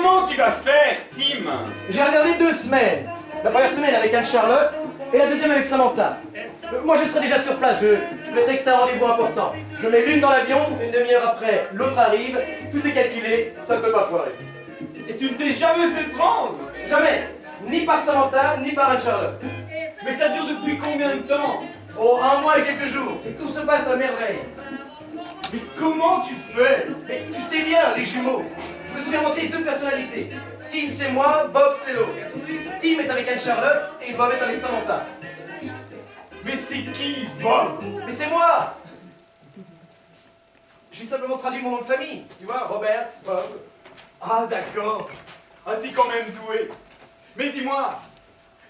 comment tu vas faire, Tim? J'ai réservé 2 semaines. La première semaine avec Anne-Charlotte et la deuxième avec Samantha. Moi je serai déjà sur place, je vais texter un rendez-vous important. Je mets l'une dans l'avion, une demi-heure après, l'autre arrive, tout est calculé, ça ne peut pas foirer. Et tu ne t'es jamais fait prendre? Jamais, ni par Samantha, ni par Anne-Charlotte. Mais ça dure depuis combien de temps? Oh, 1 mois et quelques jours, et tout se passe à merveille. Mais comment tu fais? Mais tu sais bien, les jumeaux, je me suis inventé 2 personnalités. Tim c'est moi, Bob c'est l'autre. Tim est avec Anne-Charlotte et Bob est avec Samantha. Mais c'est qui, Bob? Mais c'est moi! J'ai simplement traduit mon nom de famille. Tu vois, Robert, Bob. Ah d'accord. Ah t'es quand même doué. Mais dis-moi,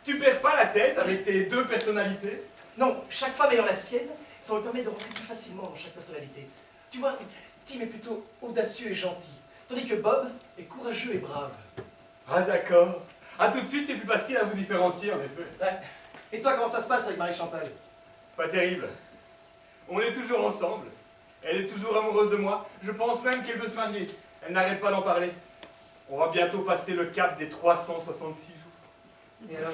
tu perds pas la tête avec tes 2 personnalités? Non, chaque femme ayant la sienne, ça me permet de rentrer plus facilement dans chaque personnalité. Tu vois, Tim est plutôt audacieux et gentil, tandis que Bob est courageux et brave. Ah d'accord. Ah tout de suite c'est plus facile à vous différencier en effet. Ouais. Et toi, comment ça se passe avec Marie-Chantal? Pas terrible. On est toujours ensemble. Elle est toujours amoureuse de moi. Je pense même qu'elle veut se marier. Elle n'arrête pas d'en parler. On va bientôt passer le cap des 366 jours. Et alors?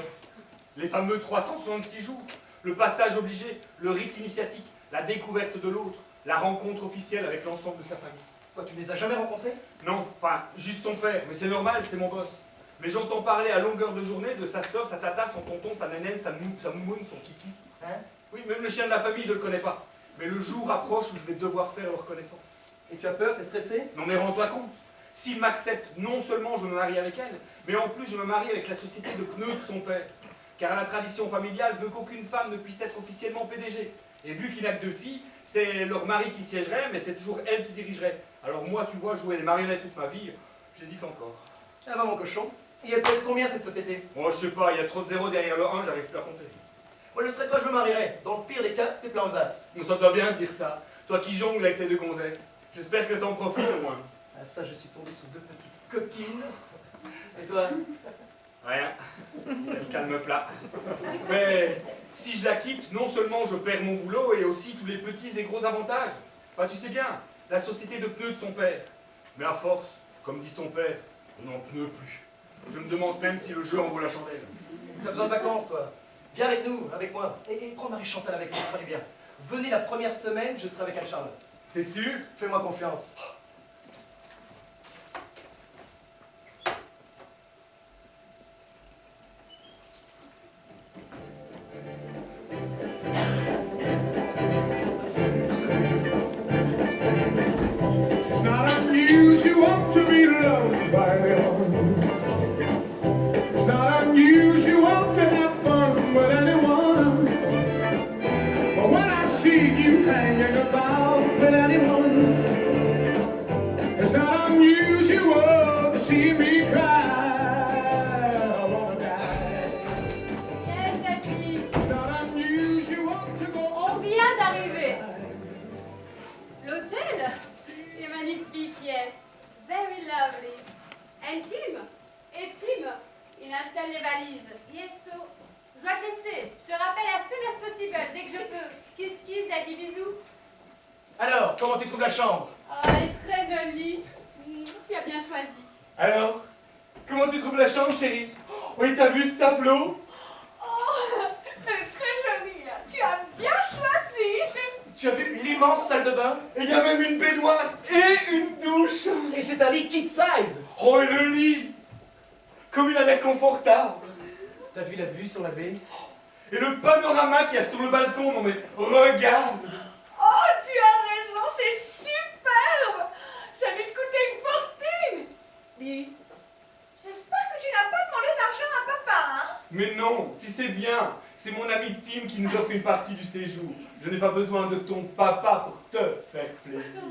Les fameux 366 jours. Le passage obligé, le rite initiatique, la découverte de l'autre, la rencontre officielle avec l'ensemble de sa famille. Quoi, tu ne les as jamais rencontrés? Non, enfin, juste son père, mais c'est normal, c'est mon boss. Mais j'entends parler à longueur de journée de sa sœur, sa tata, son tonton, sa nénène, sa moumoune, son kiki. Hein? Oui, même le chien de la famille, je le connais pas. Mais le jour approche où je vais devoir faire leur connaissance. Et tu as peur? T'es stressé? Non mais rends-toi compte, s'il m'accepte, non seulement je me marie avec elle, mais en plus je me marie avec la société de pneus de son père. Car la tradition familiale veut qu'aucune femme ne puisse être officiellement PDG. Et vu qu'il n'a que 2 filles, c'est leur mari qui siégerait, mais c'est toujours elle qui dirigerait. Alors moi, tu vois, jouer les marionnettes toute ma vie, j'hésite encore. Ah bah mon cochon. Et elle pèse combien cette société? Moi, je sais pas, il y a trop de zéros derrière le 1, j'arrive plus à compter. Moi je serais toi, je me marierais. Dans le pire des cas, t'es plein aux as. On s'entend bien de dire ça. Toi qui jongles avec tes 2 gonzesses. J'espère que t'en profites au moins. Ah ça, je suis tombé sous 2 petites coquines. Et toi? Rien. C'est le calme plat. Mais si je la quitte, non seulement je perds mon boulot, et aussi tous les petits et gros avantages. Bah tu sais bien, la société de pneus de son père. Mais à force, comme dit son père, on n'en pneut plus. Je me demande même si le jeu en vaut la chandelle. T'as besoin de vacances, toi. Viens avec nous, avec moi. Et prends Marie-Chantal avec, ça me fera du bien. Venez la première semaine, je serai avec Anne-Charlotte. T'es sûr? Fais-moi confiance. It's not unusual to be loved by anyone. It's not unusual to have fun with anyone. But when I see you hanging about with anyone, it's not unusual to see me cry. I wanna die. Yes, Daddy. It's not unusual to go On vient d'arriver. L'hôtel est magnifique, yes. Very lovely. And Tim? Et Tim? Il installe les valises. Yes, so. Je dois te laisser. Je te rappelle as soon as possible, dès que je peux. Kiss, kiss, Daddy, bisous. Alors, comment tu trouves la chambre? Oh, elle est très jolie. Tu as bien choisi. Alors, comment tu trouves la chambre, chérie? Oui, t'as vu ce tableau? Oh, elle est très jolie là. Tu as bien choisi. Tu as vu l'immense salle de bain? Il y a même une baignoire et une douche. Et c'est un lit kid size! Oh, et le lit! Comme il a l'air confortable. T'as vu la vue sur la baie? Et le panorama qu'il y a sur le balcon, non mais regarde! Oh, tu as raison, c'est superbe. Ça a dû te coûter une fortune. Dis, j'espère que tu n'as pas demandé d'argent à papa, hein? Mais non, tu sais bien, c'est mon ami Tim qui nous offre une partie du séjour. Je n'ai pas besoin de ton papa pour te faire plaisir.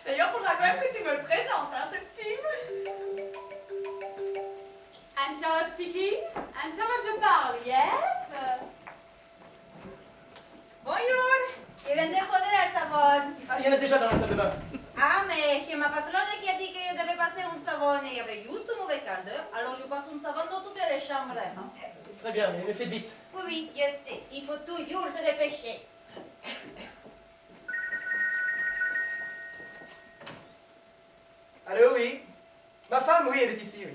D'ailleurs, faudra quand même que tu me le présentes, hein, ce Tim. Anne-Charlotte speaking? Anne-Charlotte, je parle, yes? Bonjour. Y vende joder al sabón. Ah, il y en a déjà dans la salle de bain. Ah, mais que ma patronne qui a dit que je devais passer un savon et il y avait juste un mauvais quart d'heure, alors je passe un savon dans toutes les chambres. Très bien, mais faites vite. Oui, oui, je sais, il faut toujours se dépêcher. Allô, oui? Ma femme, oui, elle est ici, oui.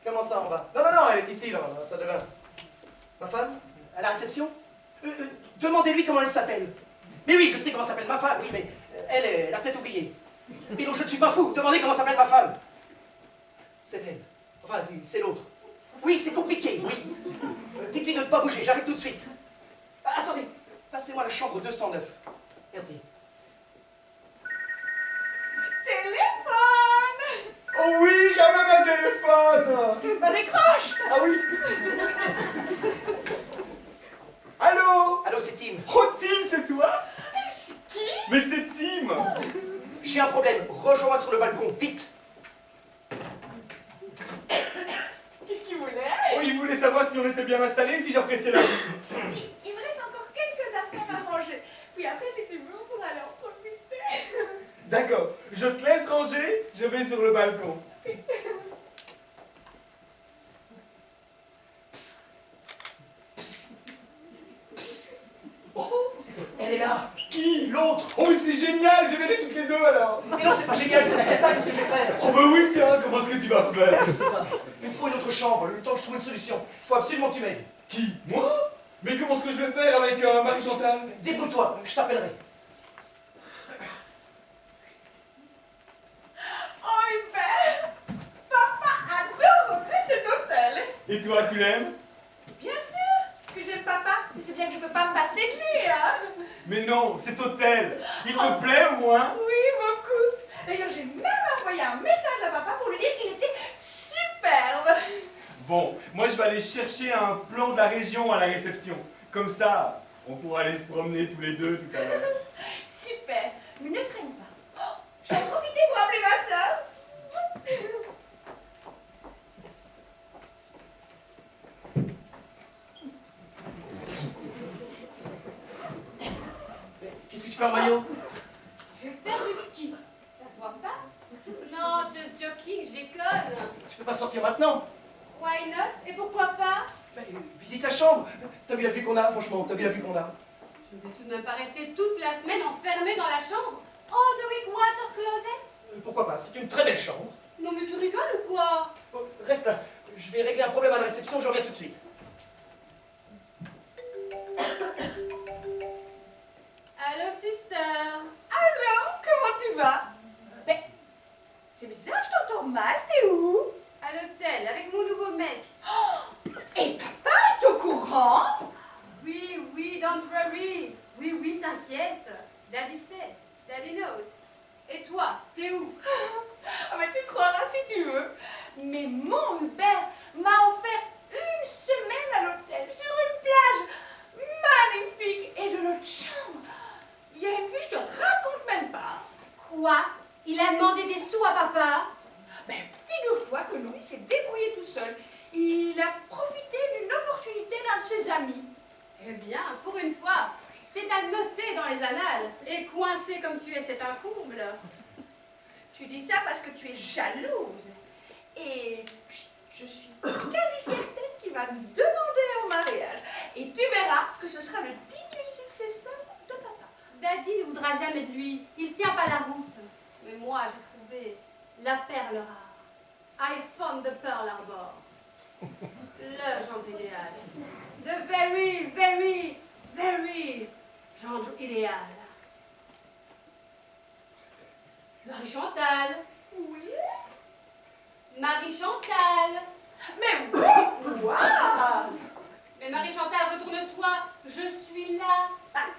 Comment ça, en bas? Non, non, non, elle est ici, dans la salle de bain. Ma femme? À la réception? Demandez-lui comment elle s'appelle. Mais oui, je sais comment s'appelle ma femme, oui, mais elle a peut-être oublié. Mais non, je ne suis pas fou. Demandez comment s'appelle ma femme. C'est elle. Enfin, c'est l'autre. Oui, c'est compliqué, oui. Dites-lui de ne pas bouger, j'arrive tout de suite. Attendez, passez-moi la chambre 209. Merci. Téléphone! Oh oui, il y a même un téléphone. Bah décroche! Ah oui. Allô? Allô, c'est Tim. Oh Tim, c'est toi? C'est qui? Mais c'est Tim. J'ai un problème. Rejoins-moi sur le balcon, vite. Qu'est-ce qu'il voulait? Oh, il voulait savoir si on était bien installés, si j'appréciais la vie. Il me reste encore quelques affaires à ranger. Puis après, si tu veux, on pourra aller en profiter. D'accord, je te laisse ranger, je vais sur le balcon. Oh, elle est là. Qui? L'autre. Oh mais c'est génial, je verrai toutes les deux alors. Mais non, c'est pas génial, c'est la cata, qu'est-ce que je vais faire? Oh bah oui tiens, comment est-ce que tu vas faire? Je sais pas. Il me faut une autre chambre, le temps que je trouve une solution. Il faut absolument que tu m'aides. Qui? Moi? Mais comment est-ce que je vais faire avec Marie-Chantal? Débrouille-toi, je t'appellerai. Oh, Hubert! Papa adorerait cet hôtel! Et toi, tu l'aimes? Bien sûr que j'aime papa, mais c'est bien que je peux pas me passer de lui, hein! Mais non, cet hôtel, il te plaît au moins? Oui, beaucoup! D'ailleurs, j'ai même envoyé un message à papa pour lui dire qu'il était superbe! Bon, moi je vais aller chercher un plan de la région à la réception. Comme ça, on pourra aller se promener tous les deux tout à l'heure. Super! Mais ne traîne pas! Oh, je vais en profiter pour appeler ma soeur! Qu'est-ce que tu fais en maillot? Je vais faire du ski. Ça se voit pas? Non, just joking, je déconne. Tu peux pas sortir maintenant? Why not? Et pourquoi pas? Ben, visite la chambre. T'as vu la vue qu'on a, franchement, t'as vu la vue qu'on a. Je vais tout de même pas rester toute la semaine enfermée dans la chambre. Oh, the weak water closet? Pourquoi pas, c'est une très belle chambre. Non mais tu rigoles ou quoi? Oh, reste là, je vais régler un problème à la réception, je reviens tout de suite. Allô, sister? Allô, comment tu vas? Mais, c'est bizarre, je t'entends mal, t'es où? À l'hôtel, avec mon nouveau mec. Et papa est au courant? Oui, oui, don't worry. Oui, oui, t'inquiète. Daddy sait. Daddy knows. Et toi, t'es où? Ah mais tu croiras si tu veux. Mais mon Hubert m'a offert une semaine à l'hôtel, sur une plage magnifique et de notre chambre. Il y a une vue, je te raconte même pas. Quoi? Il a demandé des sous à papa? Ben, figure-toi que non, il s'est débrouillé tout seul. Il a profité d'une opportunité d'un de ses amis. Eh bien, pour une fois, c'est à noter dans les annales. Et coincé comme tu es, c'est un comble. Tu dis ça parce que tu es jalouse. Et je suis quasi certaine qu'il va nous demander en mariage. Et tu verras que ce sera le digne successeur de papa. Daddy ne voudra jamais de lui. Il tient pas la route. Mais moi, j'ai trouvé la perle rare. I found the Pearl Harbor. Le gendre idéal. The very, very, very gendre idéal. Marie-Chantal. Oui? Marie-Chantal. Mais oui, quoi? Mais Marie-Chantal, retourne-toi. Je suis là. Ah,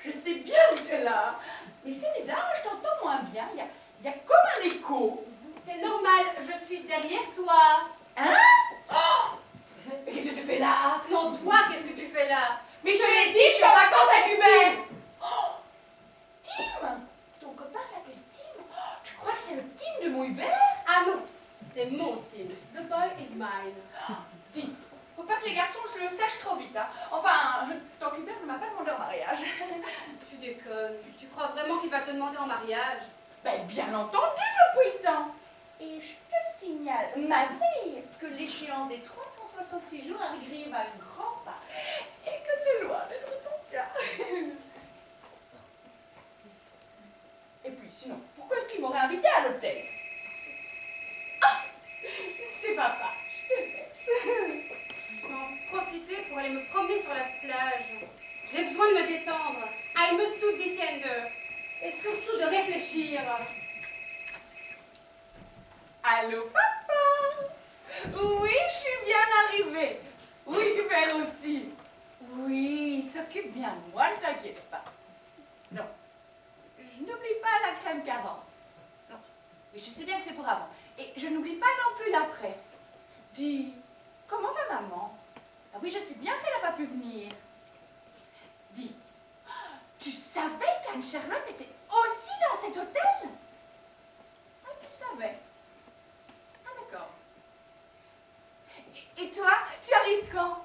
je sais bien où t'es là. Mais c'est bizarre, je t'entends moins bien. Il y a comme un écho. C'est normal, je suis derrière toi. Hein? Oh! Mais qu'est-ce que tu fais là? Non, toi, qu'est-ce que tu fais là? Mais je l'ai dit, je suis en vacances à Cubain. Oh! Tim! Ton copain s'appelle Tim? Oh, tu crois que c'est le Tim de mon Hubert? Ah non, c'est mon team. The boy is mine. Tim, faut pas que les garçons le sachent trop vite, hein. Enfin, ton Hubert ne m'a pas demandé en mariage. Tu déconnes. Tu crois vraiment qu'il va te demander en mariage? Ben, bien entendu, depuis le temps. Et je te signale, ma veille, que l'échéance des 366 jours arrive à grands pas. Et que c'est loin d'être ton cas. Et puis, sinon, pourquoi est-ce qu'il m'aurait invité à l'hôtel? Ah! papa, je te laisse. Je vais en profiter pour aller me promener sur la plage. J'ai besoin de me détendre. I must do detender. Et surtout de réfléchir. Allô, papa? Oui, je suis bien arrivée. Oui, Hubert aussi. Oui, il s'occupe bien de moi, ne t'inquiète pas. Non, je n'oublie pas la crème qu'avant. Non, mais je sais bien que c'est pour avant. Et je n'oublie pas non plus l'après. Dis, comment va maman? Ah oui, je sais bien qu'elle n'a pas pu venir. Dis, tu savais qu'Anne-Charlotte était aussi dans cet hôtel? Ah, tu savais. Ah, d'accord. Et toi, tu arrives quand?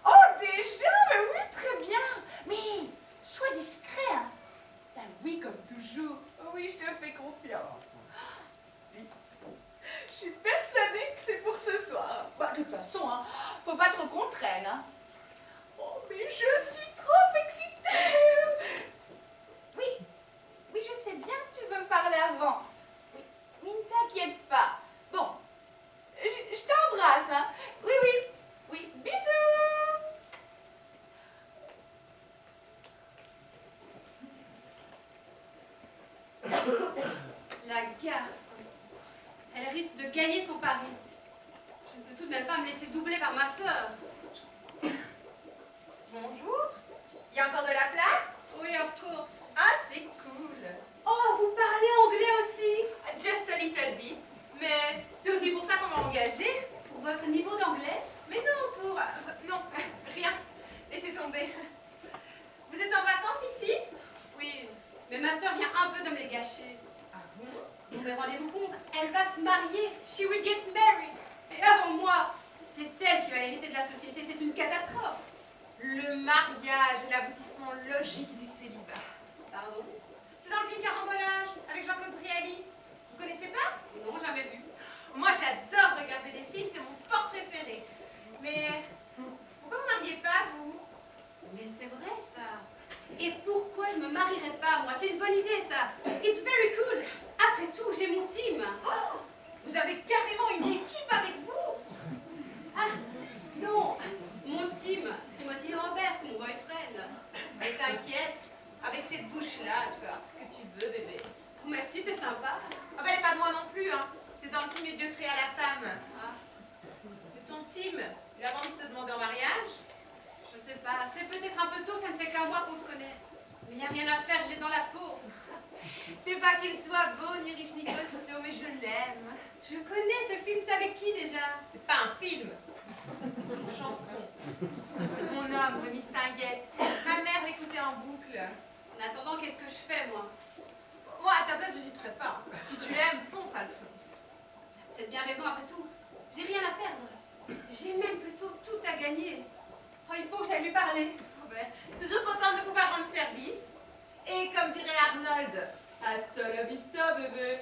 Oh, déjà? Mais oui, très bien. Mais sois discret, hein. Ben oui, comme toujours. Oui, je te fais confiance. Dis, je suis persuadée que c'est pour ce soir. Bah, de toute façon, hein, faut pas trop qu'on traîne, hein. Oh, mais je suis trop excitée. Oui, oui, je sais bien que tu veux me parler avant. Oui, mais ne t'inquiète pas. Bon, je t'embrasse, hein. Oui, oui, oui, bisous. La garce. Elle risque de gagner son pari. Je ne peux tout de même pas me laisser doubler par ma sœur. Bonjour. Il y a encore de la place? Oui, of course. Ah, c'est cool. Oh, vous parlez anglais aussi? Just a little bit. Mais c'est aussi pour ça qu'on m'a engagée. Pour votre niveau d'anglais? Mais non, pour... non, rien. Laissez tomber. Vous êtes en vacances ici? Oui, mais ma sœur vient un peu de me les gâcher. Ah bon? Bon, mais rendez-vous compte, elle va se marier. She will get married. Et avant moi, c'est elle qui va hériter de la société. C'est une catastrophe. Le mariage est l'aboutissement logique du célibat. Pardon? C'est dans le film Carambolage, avec Jean-Claude Brialy. Vous connaissez pas? Non, jamais vu. Moi, j'adore regarder des films, c'est mon sport préféré. Mais pourquoi vous ne mariez pas, vous? Mais c'est vrai, ça. Et pourquoi je me marierais pas, moi? C'est une bonne idée, ça. It's very cool. Après tout, j'ai mon team. Oh, vous avez carrément une équipe avec vous? Ah, non. Mon team. Timothy Robert, mon boyfriend. Mais t'inquiète, avec cette bouche-là, tu peux avoir tout ce que tu veux, bébé. Oh, merci, t'es sympa. Ah bah, elle est pas de moi non plus, hein. C'est dans le film Les Dieux créés à la femme. Ah, Mais ton team, il a envie de te demander en mariage? je sais pas. C'est peut-être un peu tôt, ça ne fait qu'un mois qu'on se connaît. Mais y a rien à faire, je l'ai dans la peau. C'est pas qu'il soit beau, ni riche, ni costaud, mais je l'aime. Je connais ce film, c'est avec qui déjà? C'est pas un film, une chanson. Mon homme, Rémi Stinguette. Ma mère l'écoutait en boucle. En attendant, qu'est-ce que je fais, moi? Moi, à ta place, j'hésiterais pas. Si tu l'aimes, fonce, Alphonse. T'as peut-être bien raison, après tout. J'ai rien à perdre. J'ai même plutôt tout à gagner. Oh, il faut que j'aille lui parler. Oh ben, toujours contente de pouvoir rendre service. Et comme dirait Arnold, hasta la vista, bébé.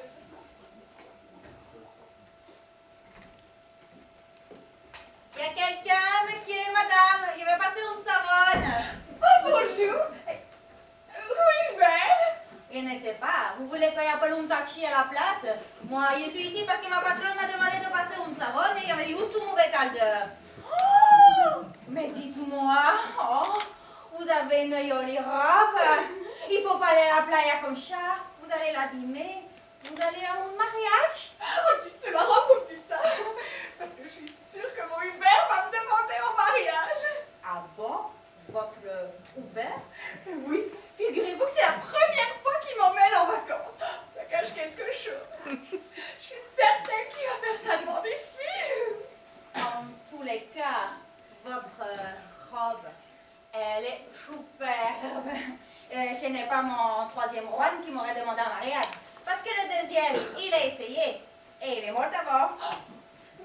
Il y a quelqu'un, monsieur, madame, il veut passer une savonne. Oh, bonjour. Oui, ben. Je ne sais pas, vous voulez qu'il y ait un taxi à la place? Moi, je suis ici parce que ma patronne m'a demandé de passer une savonne et il y avait juste une mauvaise caldeur. Oh, mais dites-moi, oh, vous avez une jolie robe. Il faut pas aller à la playa comme ça. Vous allez l'abîmer. Vous allez à un mariage? Oh, c'est marrant qu'on me dise ça. Parce que je suis sûre que mon Hubert va me demander en mariage. Ah bon? Votre Hubert? Oui, figurez-vous que c'est la première fois qu'il m'emmène en vacances. Ça cache quelque chose. Je suis certaine qu'il va faire sa demande ici. En tous les cas, votre robe, elle est superbe. Ce n'est pas mon troisième roi qui m'aurait demandé un mariage. Parce que le deuxième, il a essayé. Et il est mort avant.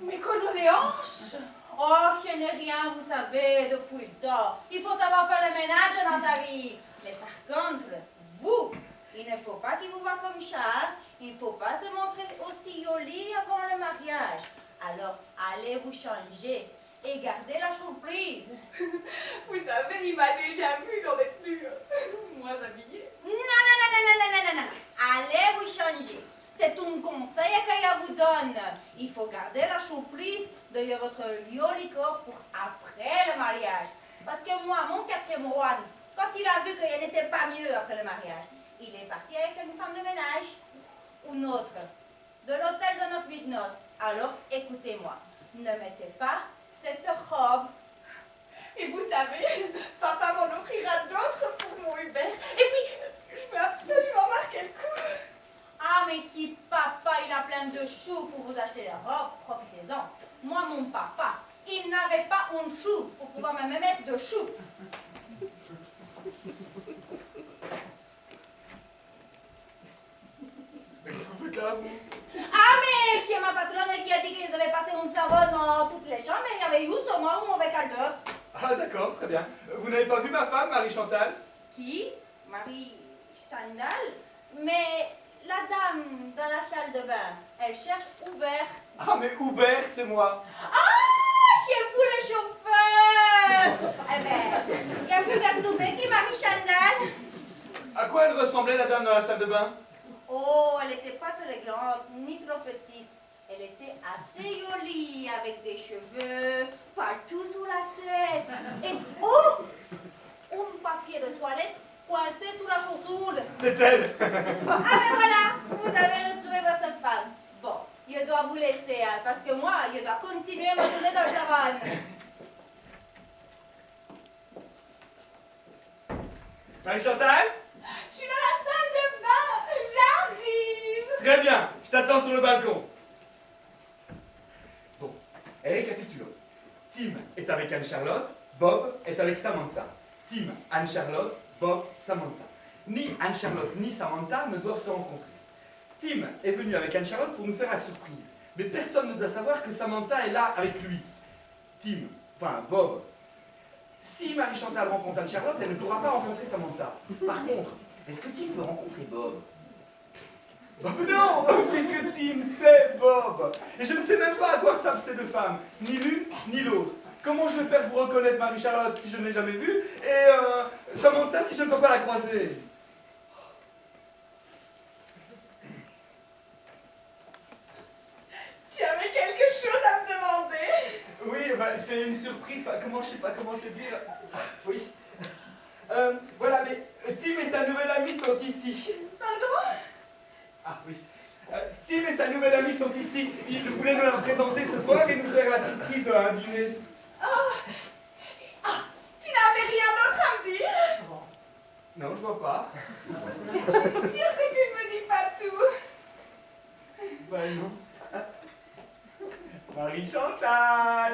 Mes condoléances. Oh, je n'ai rien, vous savez, depuis le temps. Il faut savoir faire le ménage dans sa vie. Mais par contre, vous, il ne faut pas qu'il vous voie comme ça. Il ne faut pas se montrer aussi jolie avant le mariage. Alors, allez vous changer et gardez la surprise. Vous savez, il m'a déjà vu dans des plus moins habillés. Non, non, non, non, non, non, non, non. Allez vous changer. C'est une conseil que je vous donne. Il faut garder la surprise de votre joli corps pour après le mariage. Parce que moi, mon quatrième roi, quand il a vu qu'il n'était pas mieux après le mariage, il est parti avec une femme de ménage, une autre, de l'hôtel de notre vie de noces. Alors, écoutez-moi, ne mettez pas cette robe. Et vous savez, papa m'en offrira d'autres pour mon Hubert. Et puis, je veux absolument marquer le coup. Ah, mais si papa, il a plein de choux pour vous acheter la robe, profitez-en. Moi, mon papa, il n'avait pas un chou pour pouvoir me mettre de choux. Mais qu'est-ce que vous faites là, vous? Ah, mais qui est ma patronne qui a dit qu'il devait passer un savon dans toutes les chambres, et il y avait juste moi un mauvais quart d'heure. Ah d'accord, très bien. Vous n'avez pas vu ma femme, Marie-Chantal? Qui? Marie Chandal? Mais la dame dans la salle de bain, elle cherche Hubert. Ah mais Hubert, c'est moi. Ah, c'est vous le chauffeur! Eh ben, il n'y a plus qu'à trouver qui Marie Chandal. À quoi elle ressemblait, la dame dans la salle de bain? Oh, elle n'était pas très grande, ni trop petite. Elle était assez jolie, avec des cheveux partout sous la tête. Et oh, un papier de toilette coincé sous la chaussure. C'est elle. Ah ben voilà, vous avez retrouvé votre femme. Bon, je dois vous laisser, hein, parce que moi, je dois continuer ma journée dans le savane. Marie-Chantal? Je suis dans la salle de bain. J'arrive. Très bien, je t'attends sur le balcon. Bon, récapitulons. Tim est avec Anne-Charlotte, Bob est avec Samantha. Tim, Anne-Charlotte, Bob, Samantha. Ni Anne-Charlotte ni Samantha ne doivent se rencontrer. Tim est venu avec Anne-Charlotte pour nous faire la surprise. Mais personne ne doit savoir que Samantha est là avec lui. Bob. Si Marie-Chantal rencontre Anne-Charlotte, elle ne pourra pas rencontrer Samantha. Par contre, est-ce que Tim peut rencontrer Bob? Oh non, puisque Tim c'est Bob. Et je ne sais même pas à quoi servent ces deux femmes, ni l'une ni l'autre. Comment je vais faire pour reconnaître Marie-Charlotte si je ne l'ai jamais vue, et Samantha si je ne peux pas la croiser? Tu avais quelque chose à me demander? Oui, c'est une surprise, je sais pas comment te dire. Oui. Voilà, mais Tim et sa nouvelle amie sont ici. Pardon? Ah oui. Tim et sa nouvelle amie sont ici. Ils voulaient nous la présenter ce soir et nous faire la surprise à un dîner. Oh. Ah, tu n'avais rien d'autre à me dire? Non, je vois pas. Je suis sûre que tu ne me dis pas tout. Ben non. Marie-Chantal!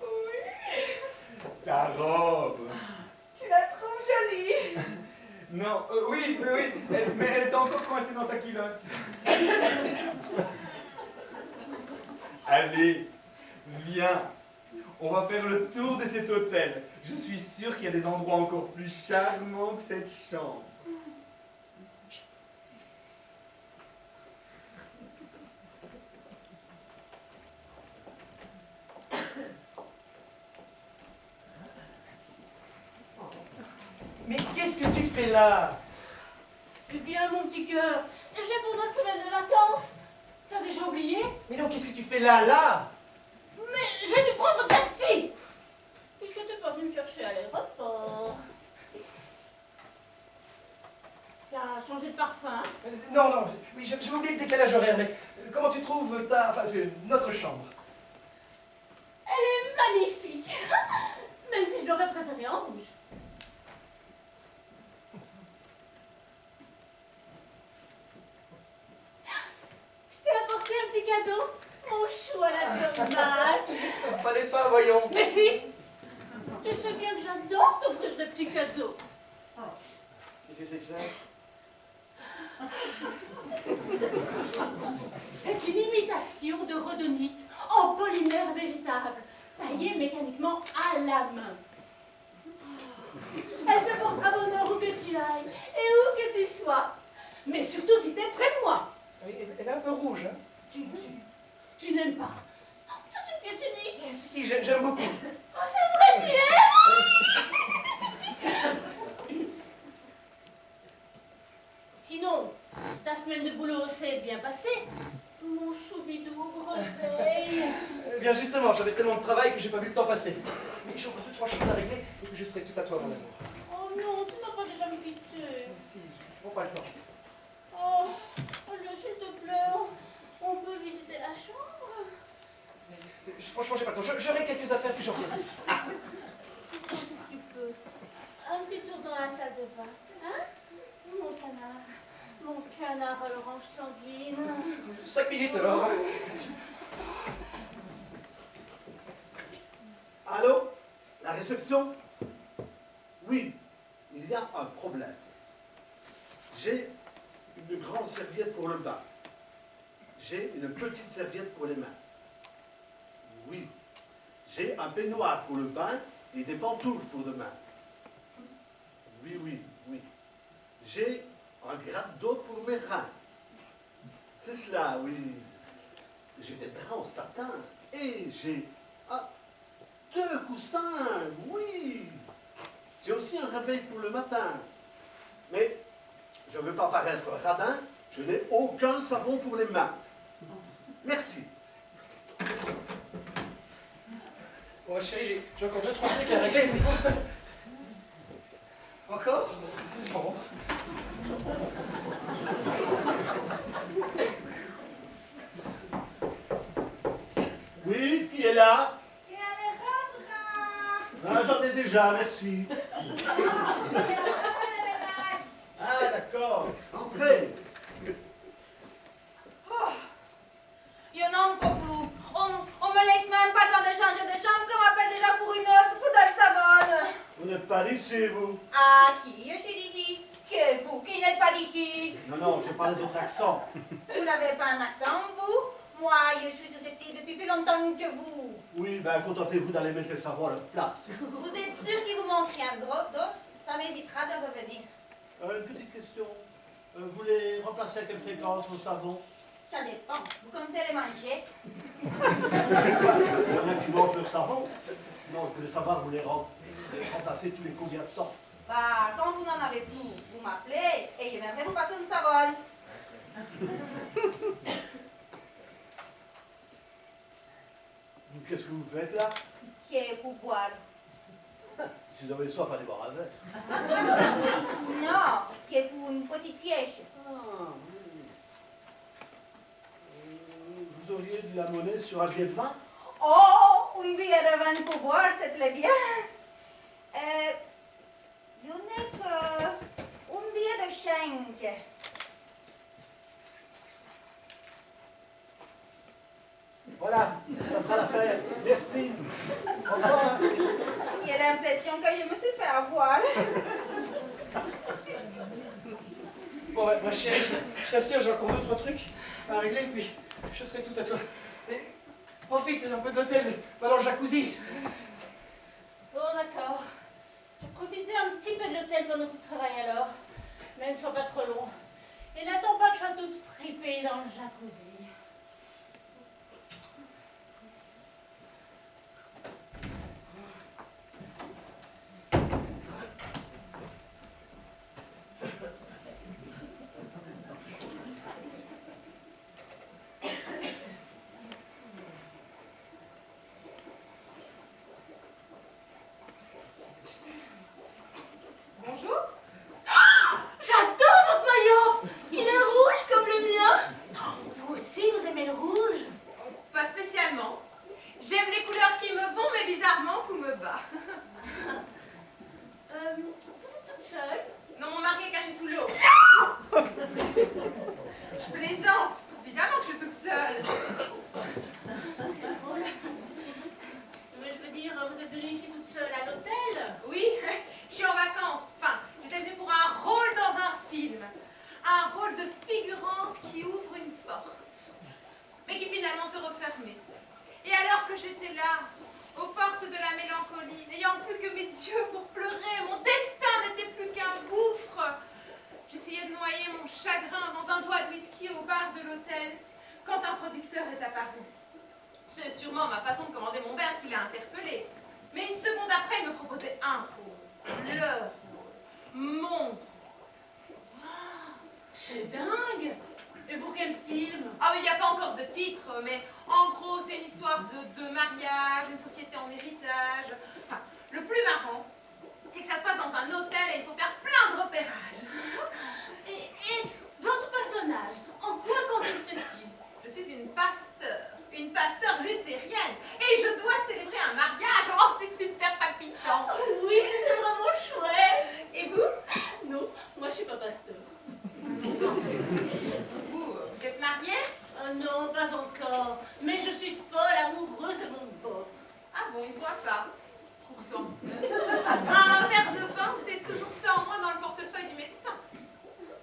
Oui. Ta robe! Tu la trouves jolie. Non, oui, mais elle était encore coincée dans ta culotte. Allez, viens. On va faire le tour de cet hôtel. Je suis sûr qu'il y a des endroits encore plus charmants que cette chambre. Mais qu'est-ce que tu fais là? Eh bien, mon petit cœur, j'ai pour notre semaine de vacances. T'as déjà oublié? Mais non, qu'est-ce que tu fais là? Mais j'ai dû prendre un taxi. Puisque t'es pas venu me chercher à l'aéroport. T'as changé de parfum? Non, oui, j'ai oublié le décalage horaire, mais comment tu trouves notre chambre? Elle est magnifique. Même si je l'aurais préférée en rouge. Je t'ai apporté un petit cadeau. Mon chou à la tomate. Fallait pas, voyons. Mais si. Tu sais bien que j'adore t'offrir des petits cadeaux. Qu'est-ce que c'est que ça? C'est une imitation de rhodonite en polymère véritable, taillée mécaniquement à la main. Elle te portera bonheur où que tu ailles et où que tu sois. Mais surtout si t'es près de moi. Oui, elle est un peu rouge, hein? Tu n'aimes pas. C'est une pièce unique. Si, j'aime beaucoup. Oh, c'est vrai, tu aimes. Sinon, ta semaine de boulot s'est bien passée. Mon choubidou, groseille. Eh bien justement, j'avais tellement de travail que j'ai pas vu le temps passer. Mais j'ai encore 2-3 choses à régler et puis je serai tout à toi, mon amour. Oh non, tu m'as pas déjà me quitter. Si, je prends pas le temps. Oh, allez, s'il te plaît, on peut visiter la chambre. Franchement, j'ai pas le temps. J'aurai quelques affaires puis je reviens ici. Juste un tout petit peu. Un petit tour dans la salle de bain. Hein? Mon canard à l'orange sanguine. 5 minutes alors. Allô? La réception? Oui, il y a un problème. J'ai une grande serviette pour le bain. J'ai une petite serviette pour les mains. Oui. J'ai un peignoir pour le bain et des pantoufles pour demain. Oui, oui, oui. J'ai un gratte d'eau pour mes reins. C'est cela, oui. J'ai des draps en satin et j'ai 2 coussins, oui. J'ai aussi un réveil pour le matin. Mais je ne veux pas paraître radin, je n'ai aucun savon pour les mains. Merci. Bon, chérie, j'ai encore 2-3 trucs à régler. Mais... Encore? Bon. Oui, qui est là? Et Alejandra! Ah, j'en ai déjà, merci. Et la femme de ménage! Ah, d'accord. Entrez. Je n'en peux plus. On me laisse même pas le temps de changer de chambre qu'on m'appelle déjà pour une autre pour dans le savon. Vous n'êtes pas d'ici, vous? Ah, qui? Je suis d'ici. Que vous, qui n'êtes pas d'ici? Non, non, j'ai parlé d'autre accent. Vous n'avez pas un accent, vous? Moi, je suis susceptible depuis plus longtemps que vous. Oui, ben contentez-vous d'aller mettre le savon à leur place. Vous êtes sûr qu'il vous manque rien d'autre? Ça m'évitera de revenir. Une petite question. Vous les remplacez à quelle fréquence, vos savons? Ça dépend. Vous comptez les manger? Il y en a qui mangent le savon. Non, je voulais savoir, vous les remplacez tous les combien de temps? Bah, quand vous n'en avez plus, vous m'appelez et je viendrai vous passer une savonne. Qu'est-ce que vous faites là? Qui est pour boire? Si vous avez soif, allez boire un verre. Non, qui est pour une petite pièce. Ah, oui. Vous auriez de la monnaie sur un billet de vin? Oh, un billet de vin pour boire, c'est très bien. Je n'ai que un billet de 5. Voilà, ça fera l'affaire. Merci. Au revoir. J'ai l'impression que je me suis fait avoir. Bon, ma chérie, je t'assure, j'ai encore 2-3 trucs à régler, puis je serai tout à toi. Mais profite un peu de l'hôtel, va dans le jacuzzi. Bon, d'accord. Je vais profiter un petit peu de l'hôtel pendant que tu travailles alors. Mais ne sois pas trop long. Et n'attends pas que je sois toute fripée dans le jacuzzi. Bonjour. J'adore votre maillot! Il est rouge comme le mien! Vous aussi, vous aimez le rouge? Pas spécialement. J'aime les couleurs qui me vont, mais bizarrement, tout me va. Vous êtes toute seule? Non, mon mari est caché sous l'eau. Je plaisante. Évidemment que je suis toute seule. C'est drôle. Mais je veux dire, vous êtes venue ici toute seule à l'hôtel? Oui, je suis en vacances. Enfin, j'étais venue pour un rôle dans un film. Un rôle de figurante qui ouvre une porte, mais qui finalement se refermait. Et alors que j'étais là, aux portes de la mélancolie, n'ayant plus que mes yeux pour pleurer, mon destin n'était plus qu'un gouffre. J'essayais de noyer mon chagrin dans un doigt de whisky au bar de l'hôtel, quand un producteur est apparu. C'est sûrement ma façon de commander mon verre qui l'a interpellé. Mais une seconde après, il me proposait un rôle. Le rôle. Mon rôle. C'est dingue! Et pour quel film? Ah, mais il n'y a pas encore de titre, mais en gros, c'est une histoire de mariage, une société en héritage. Enfin, le plus marrant, c'est que ça se passe dans un hôtel et il faut faire plein de repérages. Et votre personnage, en quoi consiste-t-il? Je suis une pasteur luthérienne, et je dois célébrer un mariage. Oh, c'est super palpitant. Oui, c'est vraiment chouette. Et vous? Non, moi je suis pas pasteur. Vous êtes mariée? Non, pas encore. Mais je suis folle amoureuse de mon Bob. Ah bon, il ne boit pas. Pourtant. Un verre de vin, c'est toujours ça en moins dans le portefeuille du médecin.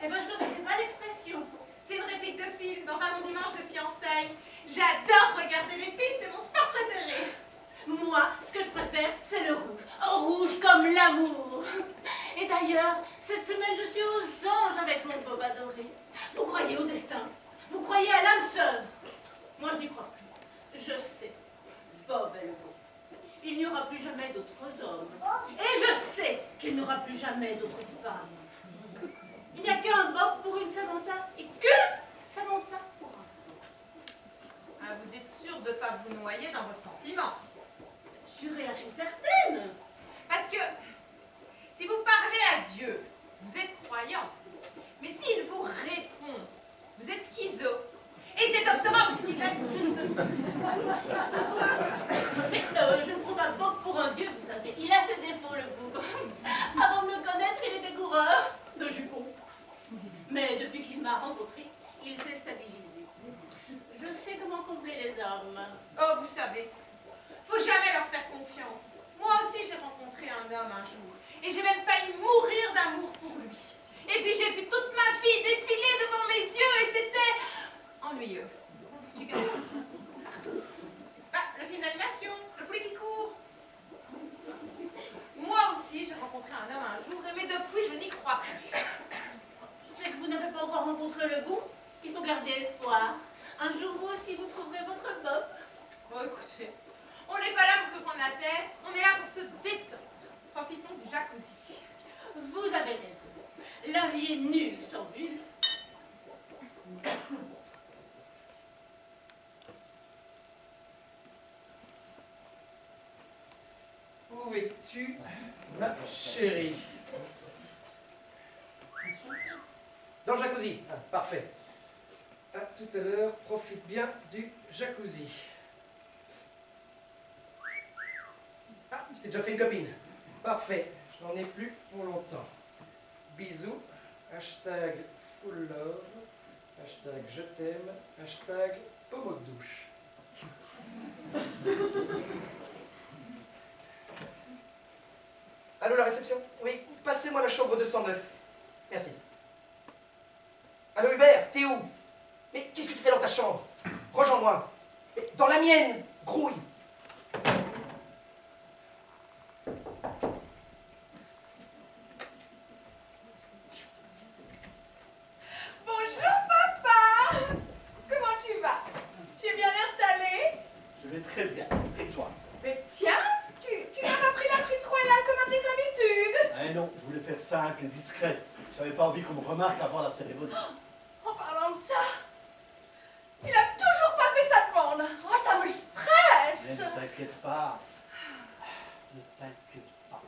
Eh ben, je ne connaissais pas l'expression. C'est une réplique de film dans un long dimanche de fiançailles. J'adore regarder les films, c'est mon sport préféré. Moi, ce que je préfère, c'est le rouge. Rouge comme l'amour. Et d'ailleurs, cette semaine, je suis aux anges avec mon Bob adoré. Vous croyez au destin? Vous croyez à l'âme sœur? Moi, je n'y crois plus. Je sais. Bob est le beau. Il n'y aura plus jamais d'autres hommes. Et je sais qu'il n'y aura plus jamais d'autres femmes. Il n'y a qu'un Bob pour une Samantha et que Samantha pour un. Ah, vous êtes sûre de ne pas vous noyer dans vos sentiments? Sûre et archi certaine. Parce que si vous parlez à Dieu, vous êtes croyant. Mais s'il vous répond, vous êtes schizo. Et c'est Docteur House qui l'a dit. Mais je ne prends pas Bob pour un dieu, vous savez. Il a ses défauts, le bout. Avant de me connaître, il était coureur de jupons. Mais depuis qu'il m'a rencontré, il s'est stabilisé. Je sais comment combler les hommes. Oh, vous savez, faut jamais leur faire confiance. Moi aussi, j'ai rencontré un homme un jour. Et j'ai même failli mourir d'amour pour lui. Et puis j'ai vu toute ma vie défiler devant mes yeux et c'était ennuyeux. J'ai vu le film d'animation, le poulet qui court. Moi aussi, j'ai rencontré un homme un jour, mais depuis, je n'y crois plus. C'est que vous n'avez pas encore rencontré le bon. Il faut garder espoir. Un jour, vous aussi, vous trouverez votre Bob. Bon, écoutez, on n'est pas là pour se prendre la tête, on est là pour se détendre. Profitons du jacuzzi. Vous avez raison. La vie est nulle sans bulle. Où es-tu, ma chérie? Dans le jacuzzi. Ah, parfait. À tout à l'heure, profite bien du jacuzzi. Ah, tu t'es déjà fait une copine. Parfait, je n'en ai plus pour longtemps. Bisous, hashtag full love, hashtag je t'aime, hashtag pommeau de douche. Allô, la réception? Oui, passez-moi la chambre 209. Merci. Allô, Hubert, t'es où? Mais qu'est-ce que tu fais dans ta chambre? Rejoins-moi. Dans la mienne, grouille. Bonjour papa! Comment tu vas? Tu es bien installé? Je vais très bien. Et toi? Mais tiens, tu n'as pas pris la suite royale comme à tes habitudes. Ah non, je voulais faire simple et discret. J'avais pas envie qu'on me remarque avant la cérémonie. En parlant de ça, il a toujours pas fait sa demande. Oh, ça me stresse. Mais ne t'inquiète pas. Ne t'inquiète pas.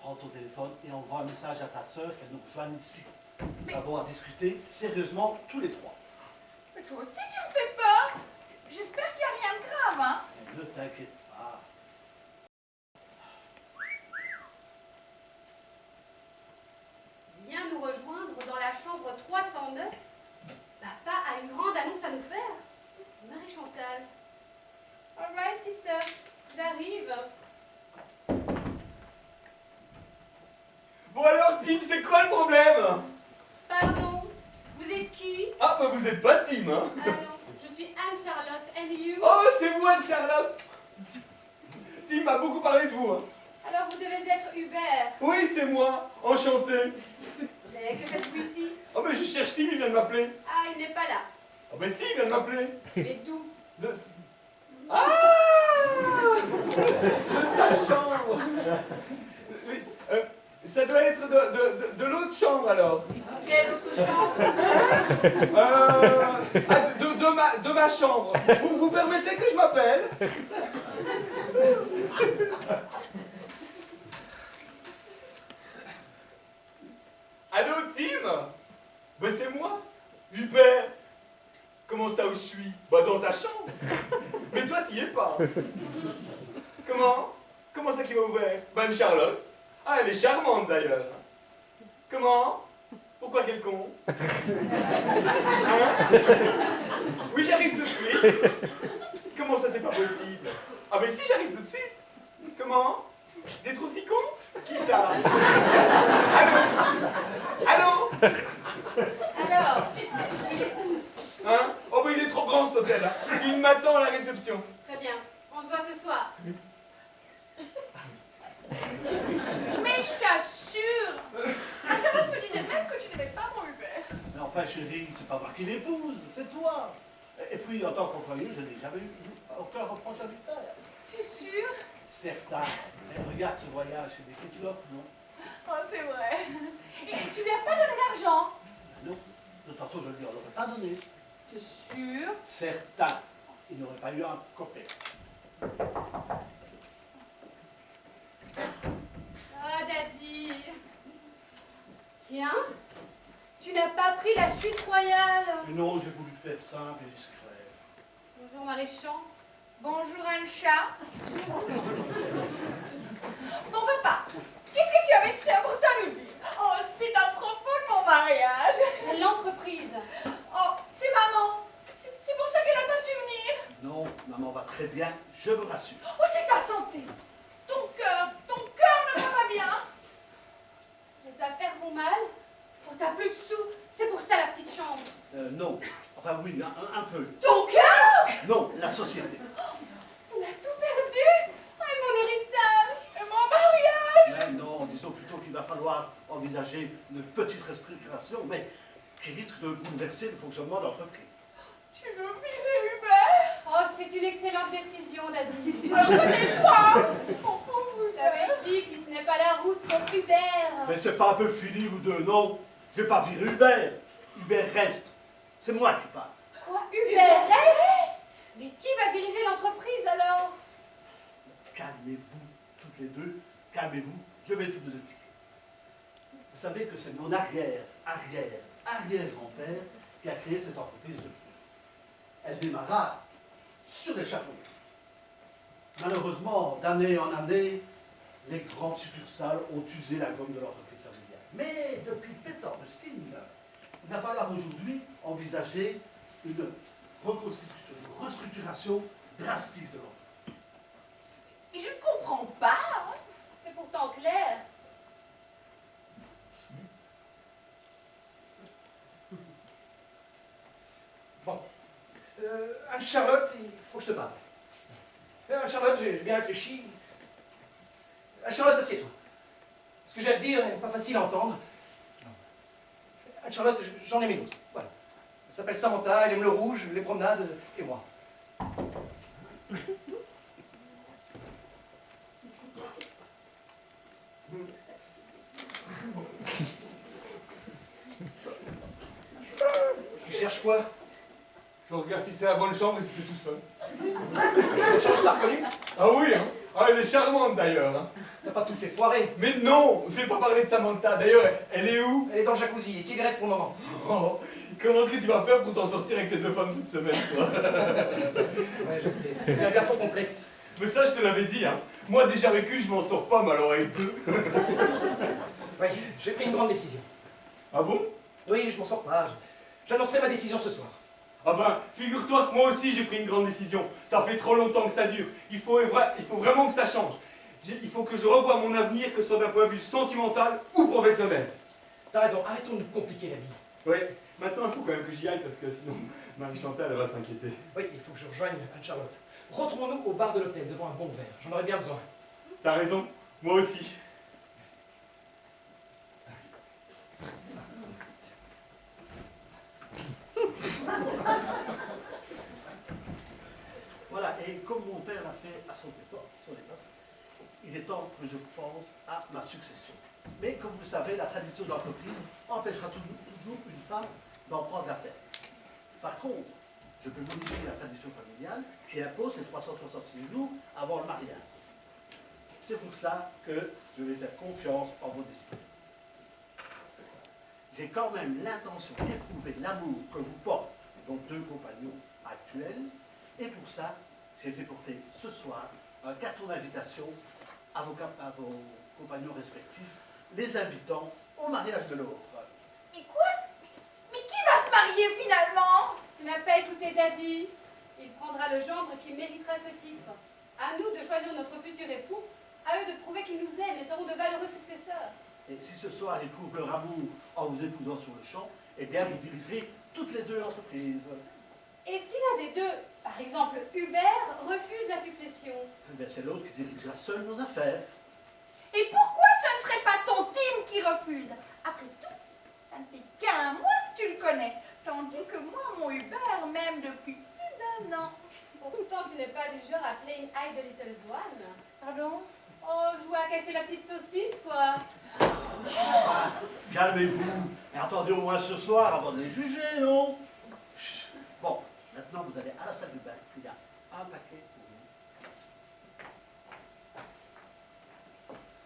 Prends ton téléphone et envoie un message à ta sœur qu'elle nous rejoigne ici. Nous avons à discuter sérieusement tous les trois. Mais toi aussi tu me fais peur. J'espère qu'il n'y a rien de grave, hein. Ne t'inquiète pas. Viens nous rejoindre dans la chambre 309. Papa a une grande annonce à nous faire. Marie-Chantal. All right, sister. J'arrive. Bon alors, Tim, c'est quoi le problème? Pardon, vous êtes qui? Ah, bah vous êtes pas Tim, hein? Ah non, je suis Anne-Charlotte. And you? Oh, c'est vous, Anne-Charlotte. Tim m'a beaucoup parlé de vous, hein. Alors vous devez être Hubert. Oui, c'est moi, enchanté. Mais que faites-vous ici? Oh, mais je cherche Tim, il vient de m'appeler. Ah, il n'est pas là. Oh, mais si, il vient de m'appeler. Mais d'où? Ah! De sa chambre. Oui, Ça doit être de l'autre chambre alors. Quelle autre chambre? De ma chambre. Vous permettez que je m'appelle? Allô, Tim? Bah c'est moi, Hubert. Comment ça où je suis? Bah dans ta chambre. Mais toi t'y es pas. Comment? Comment ça qui m'a ouvert? Bah une Charlotte. Ah elle est charmante d'ailleurs. Comment? Pourquoi quel con? Hein? Oui j'arrive tout de suite. Comment ça c'est pas possible? Ah mais si j'arrive tout de suite. Comment? D'être aussi con? Qui ça? Allô? Allô? Alors, il est où? Hein? Oh bah il est trop grand cet hôtel là. Il m'attend à la réception. Très bien, on se voit ce soir. Mais je t'assure, Charlotte me disait même que tu n'aimais pas mon Hubert. Mais enfin, chérie, c'est pas moi qui l'épouse, c'est toi. Et puis, en tant qu'employé, je n'ai jamais eu aucun reproche à lui faire. Tu es sûr? Certain. Mais regarde ce voyage, c'est des que tu l'offres, non? Oh, c'est vrai. Et tu lui as pas donné l'argent? Non. De toute façon, je ne lui en aurais pas donné. Tu es sûr? Certain. Il n'aurait pas eu un copain. Ah, Daddy. Tiens, tu n'as pas pris la chute royale. Mais non, j'ai voulu faire simple et discret. Bonjour, Maréchal. Bonjour, Ancha. Bon, papa, qu'est-ce que tu avais de si important à nous dire? Oh, c'est à propos de mon mariage. C'est l'entreprise. Oh, c'est maman. C'est pour ça qu'elle n'a pas su venir. Non, maman va très bien, je vous rassure. Oh, c'est ta santé. Ton cœur ne va pas bien. Les affaires vont mal. Pour t'as plus de sous. C'est pour ça la petite chambre. Non. Enfin, oui, un peu. Ton cœur? Non, la société. On a tout perdu. Et mon héritage. Et mon mariage? Mais non, disons plutôt qu'il va falloir envisager une petite restructuration, mais qui risque de bouleverser le fonctionnement de l'entreprise. Tu veux virer Hubert? Oh, c'est une excellente décision, Daddy. Alors remets-toi. Oh, pauvre T'avais Hubert. dit qu'il tenait pas la route pour Hubert. Mais c'est pas un peu fini, vous deux, non? Je vais pas virer Hubert. Hubert reste. C'est moi qui parle. Quoi, Hubert reste? Mais qui va diriger l'entreprise alors? Calmez-vous, toutes les deux. Calmez-vous. Je vais tout vous expliquer. Vous savez que c'est mon arrière-grand-père qui a créé cette entreprise de pneus. Elle démarra sur les chapeaux. Malheureusement, d'année en année, les grandes succursales ont usé la gomme de l'entreprise familiale. Mais depuis Peter Rustin, il va falloir aujourd'hui envisager une restructuration drastique de l'entreprise. Et je ne comprends pas. Hein. C'est pourtant clair. Bon. Anne-Charlotte, il faut que je te parle. Anne-Charlotte, j'ai bien réfléchi. Anne-Charlotte, assieds-toi. Ce que j'ai à te dire n'est pas facile à entendre. Anne-Charlotte, j'en ai mes doutes. Voilà. Elle s'appelle Samantha, elle aime le rouge, les promenades et moi. Tu cherches quoi? Je regarde si c'est la bonne chambre et c'était tout seul. Anne-Charlotte, t'as reconnu? Ah oui, hein? Ah, elle est charmante d'ailleurs. Hein? T'as pas tout fait foirer. Mais non, je vais pas parler de Samantha. D'ailleurs, elle est où? Elle est dans le jacuzzi et qu'il y reste pour le moment. Oh, comment est-ce que tu vas faire pour t'en sortir avec tes deux femmes cette semaine, toi? Ouais, je sais. C'est bien trop complexe. Mais ça, je te l'avais dit, hein. Moi, déjà avec une, je m'en sors pas, mais alors avec deux. Oui, j'ai pris une grande décision. Ah bon? Oui, je m'en sors pas. J'annoncerai ma décision ce soir. Ah ben, figure-toi que moi aussi, j'ai pris une grande décision. Ça fait trop longtemps que ça dure. Il faut vraiment que ça change. Il faut que je revoie mon avenir, que ce soit d'un point de vue sentimental ou professionnel. T'as raison, arrêtons de nous compliquer la vie. Ouais, maintenant, il faut quand même que j'y aille, parce que sinon, Marie-Chantal, elle va s'inquiéter. Oui, il faut que je rejoigne Anne-Charlotte. Retrouvons-nous au bar de l'hôtel, devant un bon verre. J'en aurais bien besoin. T'as raison, moi aussi. Voilà, et comme mon père l'a fait à son époque, il est temps que je pense à ma succession. Mais comme vous le savez, la tradition d'entreprise empêchera toujours une femme d'en prendre la tête. Par contre, je peux modifier la tradition familiale qui impose les 366 jours avant le mariage. C'est pour ça que je vais faire confiance en vos décisions. J'ai quand même l'intention d'éprouver l'amour que vous portent vos deux compagnons actuels, et pour ça, j'ai fait porter ce soir un carton d'invitation à vos compagnons respectifs, les invitant au mariage de l'autre. Mais quoi? Mais qui va se marier finalement? Tu n'as pas écouté Daddy. Il prendra le gendre qui méritera ce titre. À nous de choisir notre futur époux, à eux de prouver qu'ils nous aiment et seront de valeureux successeurs. Et si ce soir ils prouvent leur amour en vous épousant sur le champ, eh bien vous dirigerez toutes les deux l'entreprise. Et si l'un des deux, par exemple Hubert, refuse la succession? Eh bien c'est l'autre qui dirigera seul nos affaires. Et pourquoi ce ne serait pas ton Tim qui refuse? Après tout, ça ne fait qu'un mois que tu le connais, tandis que moi, mon Hubert, m'aime depuis plus d'1 an. Pourtant, tu n'es pas du genre à playing hide the little swan. Pardon? Oh, jouer à cacher la petite saucisse, quoi. Ah, calmez-vous et attendez au moins ce soir avant de les juger, non? Chut. Bon, maintenant vous allez à la salle du bain, il y a un paquet pour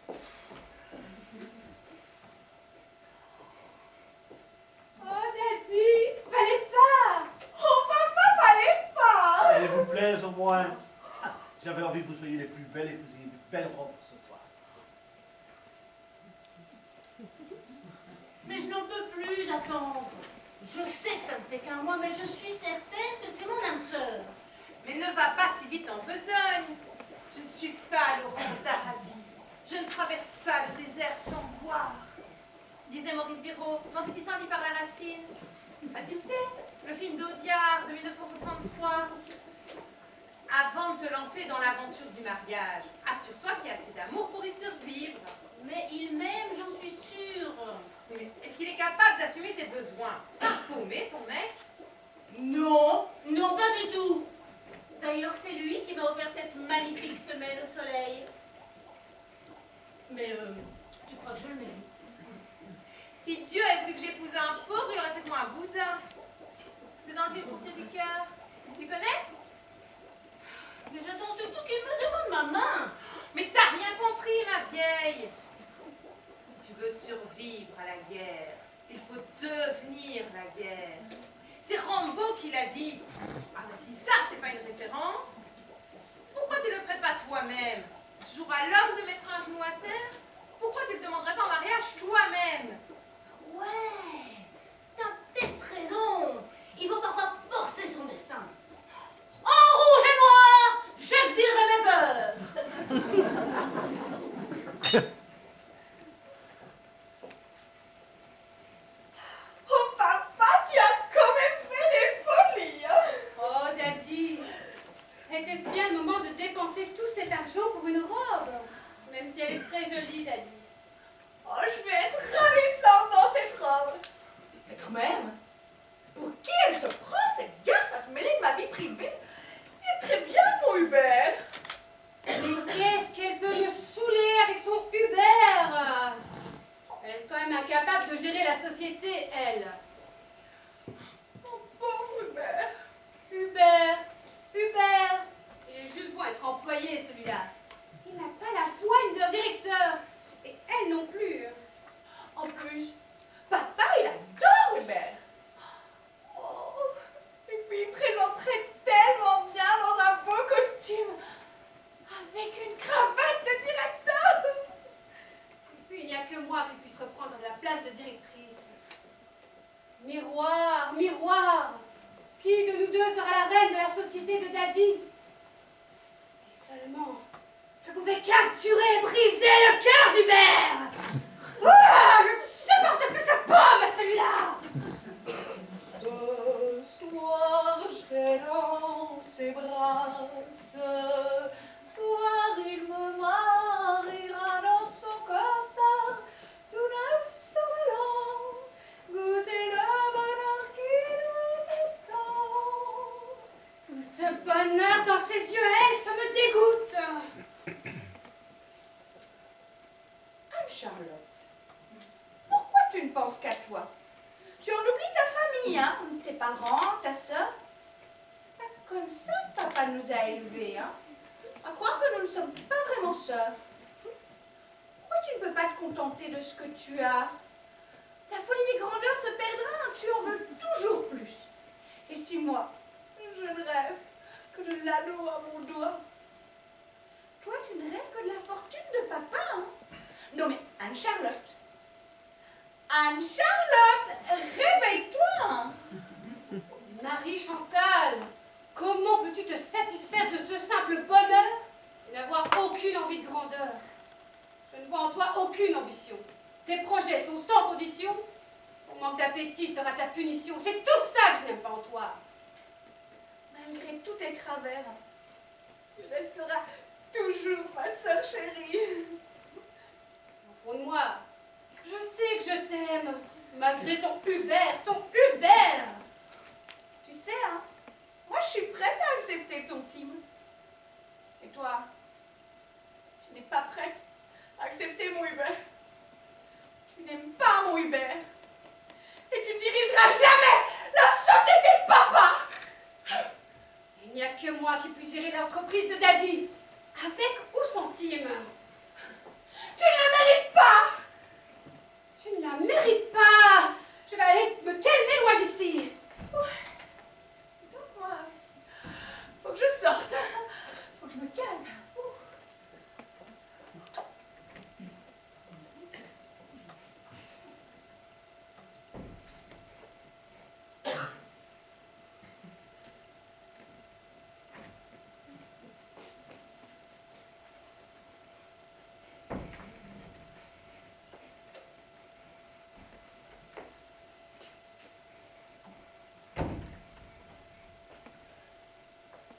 vous. Oh, Daddy, fallait pas. Oh, papa, fallait pas! Elle vous plaise au moins. J'avais envie que vous soyez les plus belles et que vous ayez de belles robes ce soir. Mais je n'en peux plus d'attendre. Je sais que ça ne fait qu'un mois, mais je suis certaine que c'est mon âme sœur. Mais ne va pas si vite en besogne. Je ne suis pas Laurence d'Arabie. Je ne traverse pas le désert sans boire. Disait Maurice Biraud, dans tes pissenlits par la racine. Ah, tu sais, le film d'Audiard de 1963. Avant de te lancer dans l'aventure du mariage, assure-toi qu'il y a assez d'amour pour y survivre. Mais il m'aime, j'en suis sûre. Oui, mais est-ce qu'il est capable d'assumer tes besoins? C'est pas paumé, ton mec? Non, non, pas du tout. D'ailleurs, c'est lui qui m'a offert cette magnifique semaine au soleil. Mais tu crois que je le mérite? Si Dieu avait voulu que j'épouse un pauvre, il aurait fait de moi un boudin. C'est dans le film Courtier du cœur. Tu connais? Mais j'attends surtout qu'il me demande ma main. Mais t'as rien compris, ma vieille. Si tu veux survivre à la guerre, il faut devenir la guerre. C'est Rambo qui l'a dit. Ah, mais si ça, c'est pas une référence, pourquoi tu le ferais pas toi-même? C'est toujours à l'homme de mettre un genou à terre. Pourquoi tu le demanderais pas en mariage toi-même? Ouais, t'as peut-être raison. Il faut parfois forcer son destin. En rouge et noir, j'exilerai mes peurs. Oh, papa, tu as quand même fait des folies, hein? Oh, Daddy. Était-ce bien le moment de dépenser tout cet argent pour une robe? Même si elle est très jolie, Daddy. Oh, je vais être ravissante dans cette robe. Mais quand même, pour qui elle se prend, cette garce à se mêler de ma vie privée? Il est très bien, mon Hubert. Mais qu'est-ce qu'elle peut me saouler avec son Hubert? Elle est quand même incapable de gérer la société, elle. Mon pauvre Hubert. Hubert. Il est juste bon à être employé, celui-là. Il n'a pas la poigne d'un directeur. Et elle non plus. En plus, papa, il adore Hubert. Oh, et puis il présenterait tellement bien dans un beau costume, avec une cravate de directeur. Et puis il n'y a que moi qui puisse reprendre la place de directrice. Miroir, miroir. Qui de nous deux sera la reine de la société de Daddy? Si seulement je pouvais capturer et briser le cœur d'Hubert. Ah, je ne supporte plus ce pauvre, celui-là. Ce soir, j'ai dans ses bras. Ce soir, il me mariera dans son costard, tout neuf sans ballon. Goûter le bonheur qui nous attend. Tout ce bonheur dans ses yeux, elle, ça me dégoûte. Anne-Charlotte, parents, ta sœur. C'est pas comme ça que papa nous a élevés, hein. À croire que nous ne sommes pas vraiment sœurs. Pourquoi tu ne peux pas te contenter de ce que tu as? Ta folie des grandeurs te perdra, hein. Tu en veux toujours plus. Et si moi, je ne rêve que de l'anneau à mon doigt? Toi, tu ne rêves que de la fortune de papa, hein? Non mais, Anne-Charlotte. Anne-Charlotte, réveille-toi, hein. Marie-Chantal, comment peux-tu te satisfaire de ce simple bonheur et n'avoir aucune envie de grandeur? Je ne vois en toi aucune ambition. Tes projets sont sans condition. Ton manque d'appétit sera ta punition. C'est tout ça que je n'aime pas en toi. Malgré tous tes travers, tu resteras toujours ma sœur chérie. Au fond de moi, je sais que je t'aime, malgré ton Hubert, ton Hubert. Tu sais, hein, moi je suis prête à accepter ton Tim. Et toi, tu n'es pas prête à accepter mon Hubert. Tu n'aimes pas mon Hubert. Et tu ne dirigeras jamais la société de papa. Il n'y a que moi qui puisse gérer l'entreprise de Daddy, avec ou sans Tim. Tu ne la mérites pas. Tu ne la mérites pas. Je vais aller me calmer loin d'ici. Donc moi, faut que je sorte. Faut que je me calme.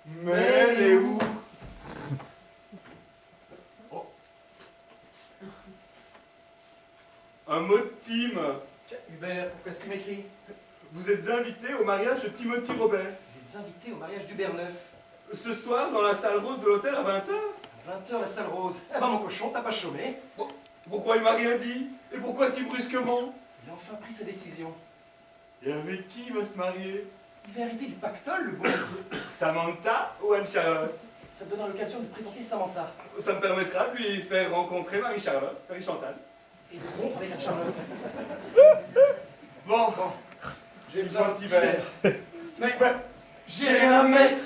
Mais elle est où? Oh. Un mot de Tim. Tiens, Hubert, pourquoi est-ce que tu m'écris? Vous êtes invité au mariage de Timothy Robert. Vous êtes invité au mariage d'Hubert Neuf. Ce soir, dans la salle rose de l'hôtel à 20h. À 20h, la salle rose. Eh ben, mon cochon, t'as pas chômé. Bon, pourquoi il m'a rien dit? Et pourquoi si brusquement? Il a enfin pris sa décision. Et avec qui il va se marier? Il va hériter du pactole, le beau. Samantha ou Anne-Charlotte? Ça te donnera l'occasion de présenter Samantha. Ça me permettra de lui faire rencontrer Marie-Charlotte, Marie-Chantal. Et de rompre avec Anne-Charlotte. Bon, j'ai besoin de petit verre. Mais j'ai rien à mettre.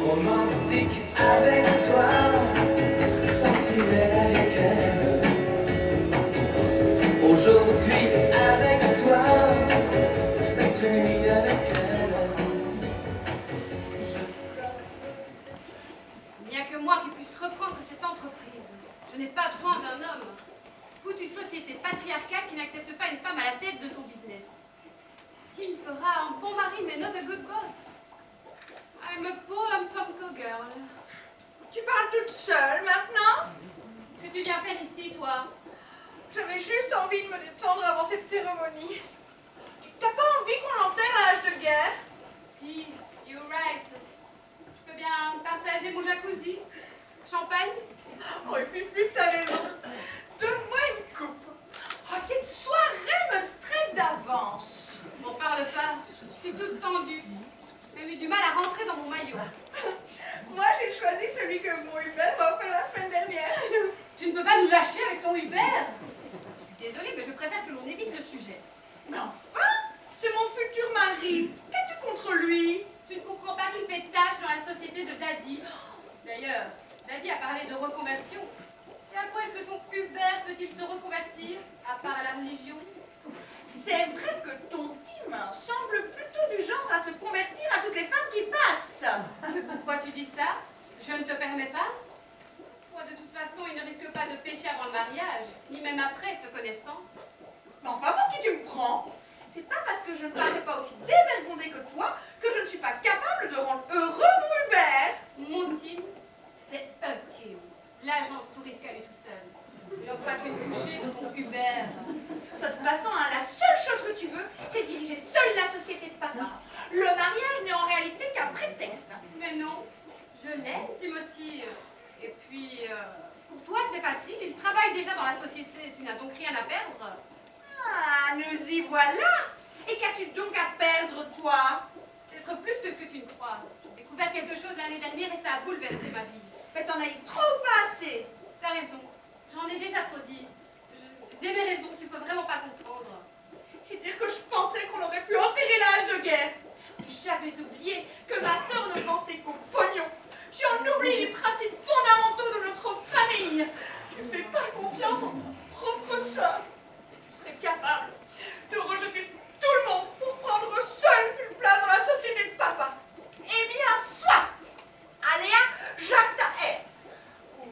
Romantique avec toi, sensuel avec elle. Aujourd'hui avec toi, cette nuit avec elle. Il n'y a que moi qui puisse reprendre cette entreprise. Je n'ai pas besoin d'un homme. Foutue société patriarcale qui n'accepte pas une femme à la tête de son business. Tim fera un bon mari, mais not a good boss. I'm a poor lump girl. Tu parles toute seule maintenant? Qu'est-ce que tu viens faire ici, toi? J'avais juste envie de me détendre avant cette cérémonie. T'as pas envie qu'on enterre à l'âge de guerre? Si, you're right. Je peux bien partager mon jacuzzi? Champagne? Oh, et puis, t'as raison. Donne-moi une coupe. Oh, cette soirée me stresse d'avance. M'en parle pas. Je suis toute tendue. J'ai même eu du mal à rentrer dans mon maillot. Moi, j'ai choisi celui que mon Hubert m'a offert la semaine dernière. Tu ne peux pas nous lâcher avec ton Hubert. Je suis désolée, mais je préfère que l'on évite le sujet. Mais enfin, c'est mon futur mari. Qu'as-tu contre lui? Tu ne comprends pas qu'il fait tâche dans la société de Daddy. D'ailleurs, Daddy a parlé de reconversion. Et à quoi est-ce que ton Hubert peut-il se reconvertir, à part à la religion? C'est vrai que ton Tim semble plutôt du genre à se convertir à toutes les femmes qui passent. Pourquoi tu dis ça? Je ne te permets pas? Toi, de toute façon, il ne risque pas de pécher avant le mariage, ni même après, te connaissant. Mais enfin, pour qui tu me prends? C'est pas parce que je ne parais pas aussi dévergondée que toi que je ne suis pas capable de rendre heureux mon Hubert. Mon Tim, c'est un Tim. L'agence touriste à lui tout seul. Il n'en fera qu'une couchée de ton Hubert. De toute façon, hein, la seule chose que tu veux, c'est diriger seule la société de papa. Je l'aime, Timothy. Et puis, pour toi, c'est facile. Il travaille déjà dans la société. Tu n'as donc rien à perdre. Ah, nous y voilà. Et qu'as-tu donc à perdre, toi? Peut-être plus que ce que tu ne crois. J'ai découvert quelque chose l'année dernière et ça a bouleversé ma vie. Mais t'en as eu trop ou pas assez? T'as raison. J'en ai déjà trop dit. J'ai mes raisons. Tu peux vraiment pas comprendre. Et dire que je pensais qu'on aurait pu enterrer l'âge de guerre. Mais j'avais oublié que ma sœur ne pensait qu'au pognon. Tu en oublies les principes fondamentaux de notre famille. Tu fais pas confiance en ta propre sœur. Tu serais capable de rejeter tout le monde pour prendre seule une place dans la société de papa. Eh bien, soit! Aléa jacta est. Ou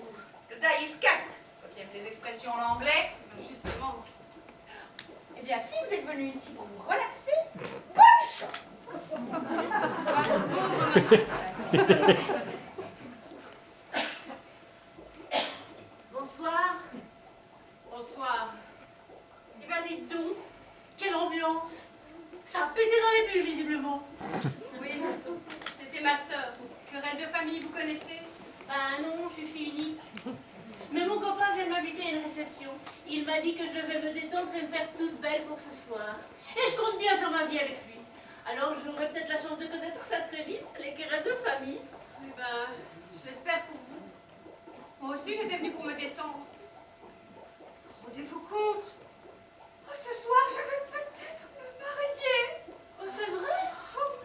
le daïs cast, quand tu aimes les expressions en anglais. Justement. Eh bien, si vous êtes venu ici pour vous relaxer, bonne chance! Bonsoir. Bonsoir. Eh ben dites donc, quelle ambiance. Ça a pété dans les bulles, visiblement. Oui, c'était ma sœur. Querelle de famille, vous connaissez? Ben non, je suis fille unique. Mais mon copain vient de m'inviter à une réception. Il m'a dit que je devais me détendre et me faire toute belle pour ce soir. Et je compte bien faire ma vie avec lui. Alors j'aurai peut-être la chance de connaître ça très vite, les querelles de famille. Eh ben, je l'espère pour vous. Moi aussi, j'étais venue pour me détendre. Rendez-vous compte? Oh, ce soir, je vais peut-être me marier. Oh, c'est vrai?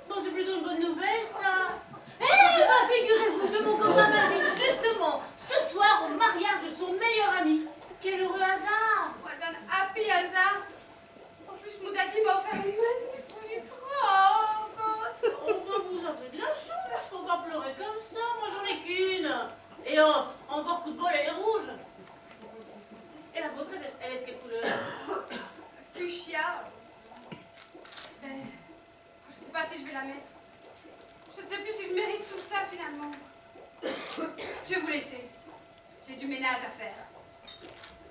Bon, c'est plutôt une bonne nouvelle, ça. Eh ben, figurez-vous que mon copain m'invite justement ce soir au mariage de son meilleur ami. Quel heureux hasard! What an happy hasard. En plus, Moudadi m'a offert une magnifique robe. Oh, ben, vous avez de la chance, faut pas pleurer comme ça, moi j'en ai qu'une. Et oh, encore coup de bol, elle est rouge. Et la vôtre, elle est de quelle couleur? Fuchsia. Mais je ne sais pas si je vais la mettre. Je ne sais plus si je mérite tout ça finalement. Je vais vous laisser. J'ai du ménage à faire.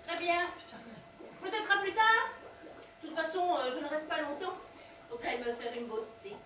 Très bien. Peut-être à plus tard. De toute façon, je ne reste pas longtemps. Faut que j'aille me faire une beauté.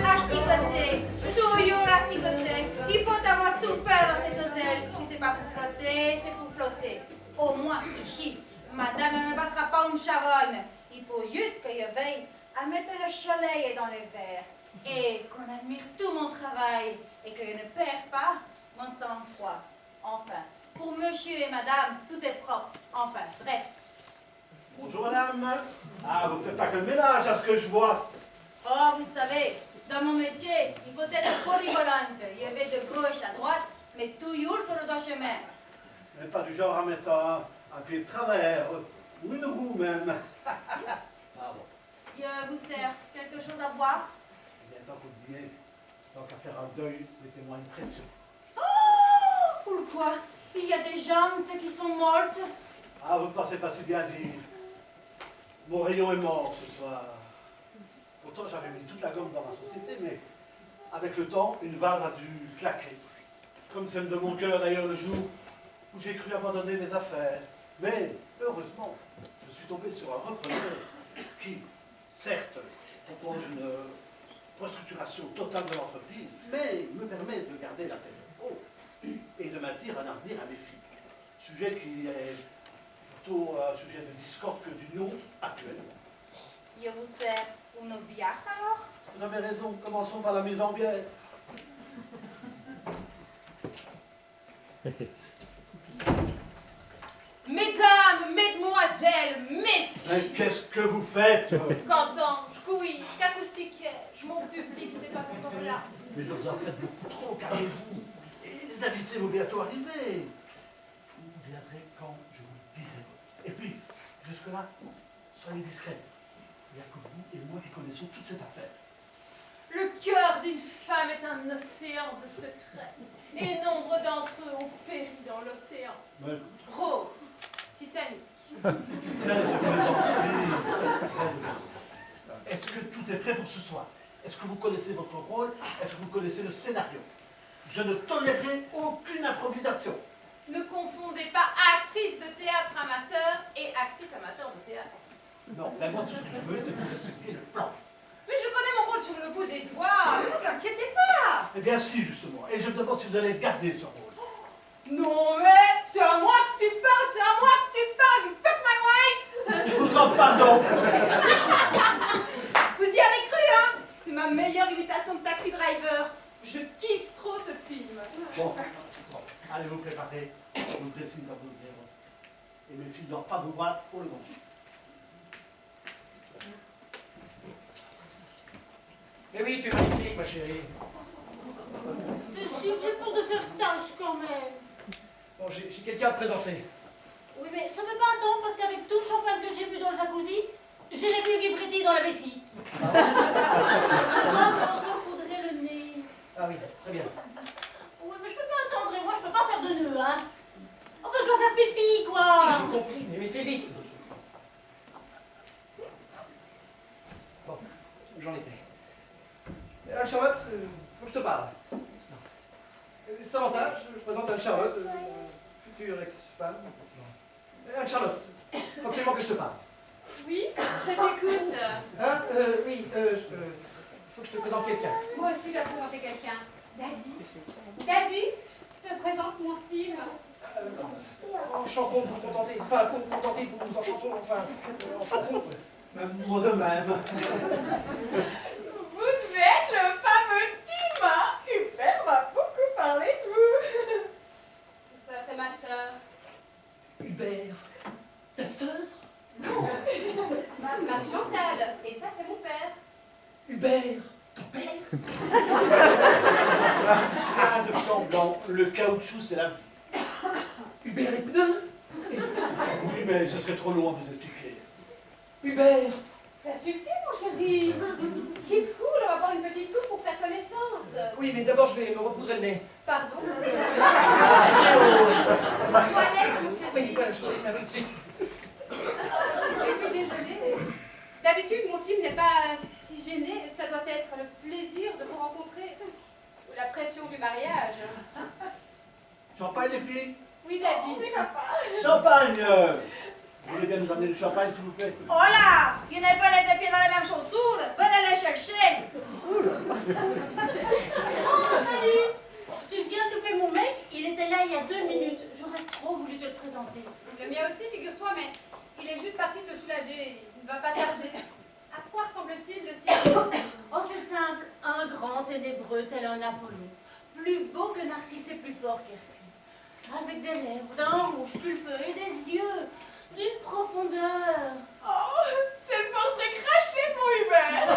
Asticoter, toujours asticoter. Il faut avoir tout faire dans cet hôtel. Si c'est pas pour flotter, c'est pour flotter. Au moins, ici, madame ne passera pas une charonne. Il faut juste que je veille à mettre le soleil dans les verres et qu'on admire tout mon travail et que je ne perds pas mon sang-froid. Enfin, pour monsieur et madame, tout est propre. Enfin, bref. Bonjour madame. Ah, vous faites pas que le ménage à ce que je vois. Oh, vous savez, dans mon métier, il faut être polyvalente. Je vais de gauche à droite, mais toujours sur le droit chemin. Mais pas du genre à mettre un pied de travers, ou une roue même. Pardon. Je vous sers quelque chose à boire? Eh bien, tant qu'au dîner, tant qu'à faire un deuil, mettez-moi une pression. Oh, pourquoi? Il y a des jantes qui sont mortes. Ah, vous ne pensez pas si bien dire. Mon rayon est mort ce soir. Pourtant, j'avais mis toute la gomme dans ma société, mais avec le temps, une valve a dû claquer. Comme celle de mon cœur, d'ailleurs, le jour où j'ai cru abandonner les affaires. Mais, heureusement, je suis tombé sur un repreneur qui, certes, propose une restructuration totale de l'entreprise, mais me permet de garder la tête haute et de maintenir un avenir à mes filles. Sujet qui est plutôt un sujet de discorde que d'union actuelle. Je vous sers une bière alors? Vous avez raison, commençons par la mise en bière. Mesdames, mesdemoiselles, messieurs, Mais qu'est-ce que vous faites? qu'entends-je, couille, qu'acoustiquais-je, mon public n'est pas encore là. Mais vous en faites beaucoup trop, calmez-vous. Et les invités vont bientôt arriver. Vous viendrez quand je vous le dirai. Et puis, jusque-là, soyez discrets. Il n'y a que vous et moi qui connaissons toute cette affaire. Le cœur d'une femme est un océan de secrets, et nombre d'entre eux ont péri dans l'océan. Rose, Titanic. Est-ce que tout est prêt pour ce soir? Est-ce que vous connaissez votre rôle? Est-ce que vous connaissez le scénario? Je ne tolérerai aucune improvisation. Ne confondez pas actrice de théâtre amateur et actrice amateur de théâtre. Non, là, moi, tout ce que je veux, c'est que vous respectez le plan. Mais je connais mon rôle sur le bout des doigts, ne vous inquiétez pas. Eh bien, si, justement. Et je me demande si vous allez garder ce rôle. Non mais, c'est à moi que tu parles, c'est à moi que tu parles, you fuck my wife. Je vous demande pardon. Vous y avez cru, hein? C'est ma meilleure imitation de Taxi Driver. Je kiffe trop ce film. Bon, allez vous préparer. Vous dressez dans vos lèvres. Et mes filles ne doivent pas vous voir pour le moment. Mais oui, tu es magnifique, ma chérie. T'es sûr que j'ai peur de faire tâche quand même? Bon, j'ai quelqu'un à te présenter. Oui, mais ça ne peut pas attendre parce qu'avec tout le champagne que j'ai bu dans le jacuzzi, j'ai les vulgarités dans la vessie. Je dois me recoudrer le nez. Ah oui, très bien. Oui, mais je peux pas attendre et moi je peux pas faire de nœud, hein. Enfin, je dois faire pipi, quoi. J'ai compris, mais fais vite. Bon, j'en étais. Anne-Charlotte, faut que je te parle. Samantha, je présente Anne-Charlotte, future ex-femme. Anne-Charlotte, faut absolument que je te parle. Oui, je t'écoute. Hein? Oui, faut que je te présente quelqu'un. Moi aussi, je vais te présenter quelqu'un. Daddy. Daddy, je te présente mon team. Enchantons de vous contenter, enfin, contentez de vous, nous enchantons, enfin, enchantons. Moi de même. Vous devez être le fameux team, hein? Hubert m'a beaucoup parlé de vous. Ça, c'est ma sœur. Hubert, ta sœur? Marie-Chantal. Et ça, c'est mon père. Hubert, ton père? Rien de flanc blanc. Le caoutchouc, c'est la vie. Hubert, les pneus? Oui, mais ce serait trop long à vous expliquer. Hubert! Ça suffit, mon chéri. Keep cool, on va boire une petite coupe pour faire connaissance. Oui, mais d'abord, je vais me recoudrer le nez. Pardon. Aux Toilette, mon Oui, chéri. voilà, je reviens tout de suite. Je suis désolée. D'habitude, mon team n'est pas si gêné. Ça doit être le plaisir de vous rencontrer. Ou la pression du mariage. Champagne, les filles? Oui, Daddy. Oui, papa. Champagne! Vous voulez bien nous amener le champagne, s'il vous plaît? Oh là! Il n'y a pas les deux pieds dans la même chaussure! Venez les chercher! Oh, salut! Tu viens de louper mon mec? Il était là il y a 2 minutes. J'aurais trop voulu te le présenter. Le mien aussi, figure-toi, mais il est juste parti se soulager. Il ne va pas tarder. À quoi ressemble-t-il, le tien? Oh, c'est simple. Un grand ténébreux tel un Apollon. Plus beau que Narcisse et plus fort qu'Hercule. Avec des lèvres d'un rouge pulpeux et des yeux d'une profondeur. Oh, c'est le portrait craché de mon Hubert.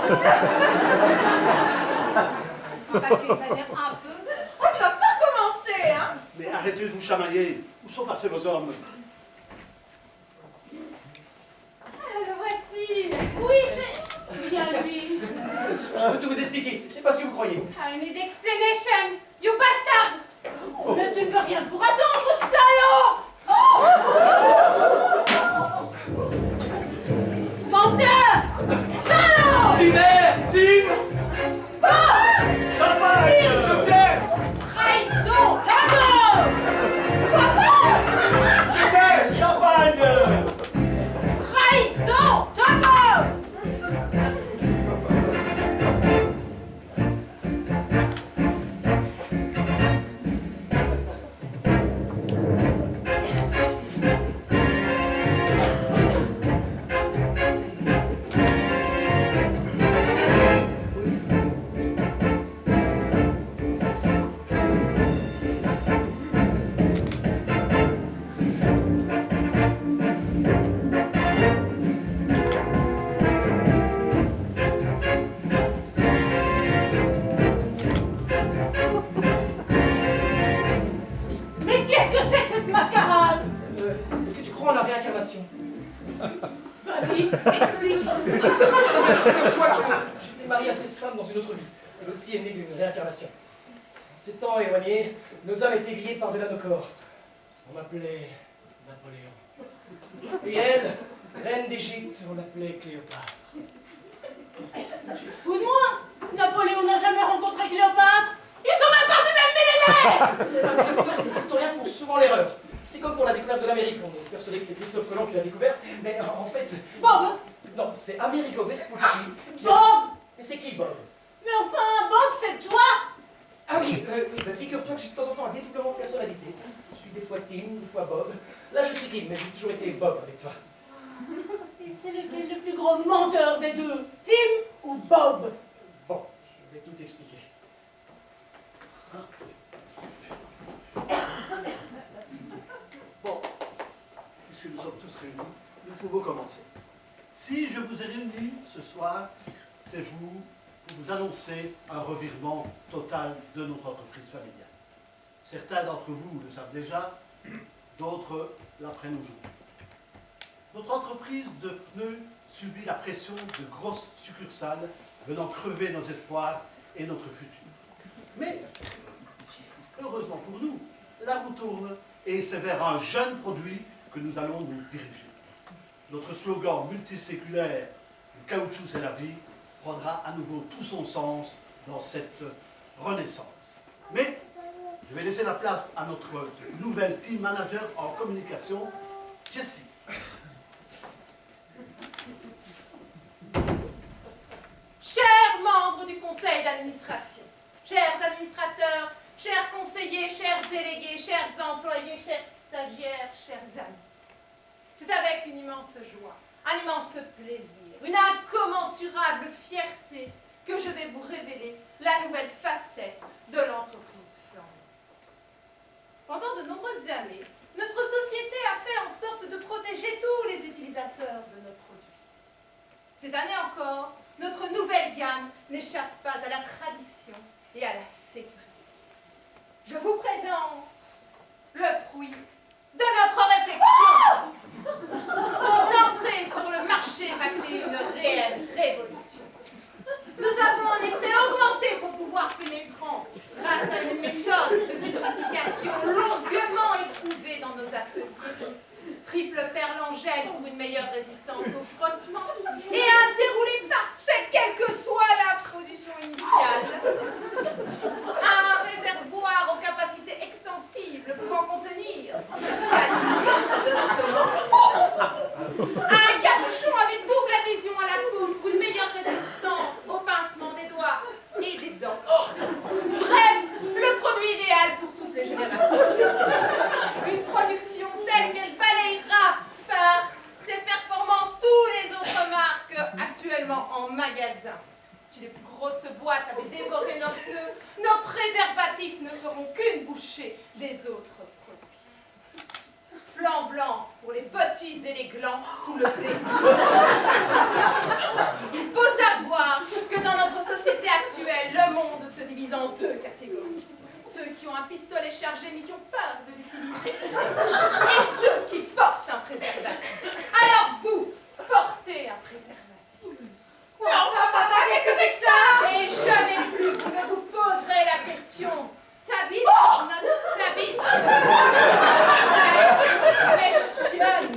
Enfin, tu exagères un peu. Oh, tu vas pas recommencer, hein? Mais arrêtez de vous chamailler. Où sont passés vos hommes? Ah, le voici. Oui, c'est bien lui. Je peux tout vous expliquer, c'est pas ce que vous croyez. I need explanation. You bastard. Mais tu ne peux rien pour attendre, salaud! Menteur. Salaud. Hubert! Tim! Champagne! Je t'aime! Trahison. Tango. Je t'aime! Champagne! Trahison. Tango. Mais qu'est-ce que c'est que cette mascarade? Est-ce que tu crois en la réincarnation? Vas-y, explique. Figure-toi que j'étais marié à cette femme dans une autre vie. elle aussi est née d'une réincarnation. En ces temps éloignés, nos âmes étaient liées par-delà nos corps. On m'appelait Napoléon. Et elle, reine d'Égypte, on l'appelait Cléopâtre. Tu te fous de moi? Napoléon n'a jamais rencontré Cléopâtre. Ils sont même pas du même millénaire. Les historiens font souvent l'erreur. C'est comme pour la découverte de l'Amérique. On est persuadé que c'est Christophe Colomb qui l'a découverte, mais en fait... Bob. Non, c'est Amerigo Vespucci qui... Bob. Mais c'est qui, Bob? Mais enfin, Bob, c'est toi. Ah oui, bah, figure-toi que j'ai de temps en temps un dédoublement de personnalité. Je suis des fois Tim, des fois Bob. Là, je suis Tim, mais j'ai toujours été Bob avec toi. Et c'est lequel le plus gros menteur des deux? Tim ou Bob? Bon, je vais tout expliquer. Bon, puisque nous sommes tous réunis, nous pouvons commencer. Si je vous ai réunis ce soir, c'est pour vous annoncer un revirement total de notre entreprise familiale. Certains d'entre vous le savent déjà, d'autres l'apprennent aujourd'hui. Notre entreprise de pneus subit la pression de grosses succursales venant crever nos espoirs et notre futur. Mais, heureusement pour nous, la roue tourne et c'est vers un jeune produit que nous allons nous diriger. Notre slogan multiséculaire « Le caoutchouc c'est la vie » prendra à nouveau tout son sens dans cette renaissance. Mais je vais laisser la place à notre nouvelle team manager en communication, Jessie. Chers membres du conseil d'administration, chers administrateurs, chers conseillers, chers délégués, chers employés, chers stagiaires, chers amis, c'est avec une immense joie, un immense plaisir, une incommensurable fierté que je vais vous révéler la nouvelle facette de l'entreprise Flambeau. Pendant de nombreuses années, notre société a fait en sorte de protéger tous les utilisateurs de nos produits. Cette année encore, notre nouvelle gamme n'échappe pas à la tradition et à la sécurité. Je vous présente le fruit de notre réflexion. Son entrée sur le marché va créer une réelle révolution. Nous avons en effet augmenté son pouvoir pénétrant grâce à une méthode de purification longuement éprouvée dans nos ateliers. Triple perle en gel pour une meilleure résistance au frottement et un déroulé parfait quelle que soit la position initiale. Un réservoir aux capacités extensibles pouvant contenir jusqu'à 10 litres de semence. Un capuchon avec double adhésion à la peau pour une meilleure résistance au pincement des doigts et des dents. Bref, le produit idéal pour toutes les générations. Une production telle qu'elle balayera par ses performances tous les autres marques actuellement en magasin. Si les plus grosses boîtes avaient dévoré nos feux, nos préservatifs ne feront qu'une bouchée des autres produits. Flanc blanc pour les bottis et les glands, tout le plaisir. Il faut savoir que dans notre société actuelle, le monde se divise en deux catégories. Ceux qui ont un pistolet chargé mais qui ont peur de l'utiliser, et ceux qui portent un préservatif. Alors vous, portez un préservatif. Mais enfin, papa, qu'est-ce que c'est que ça? Et jamais plus vous ne vous poserez la question. T'habites notre t'habites. Questionne.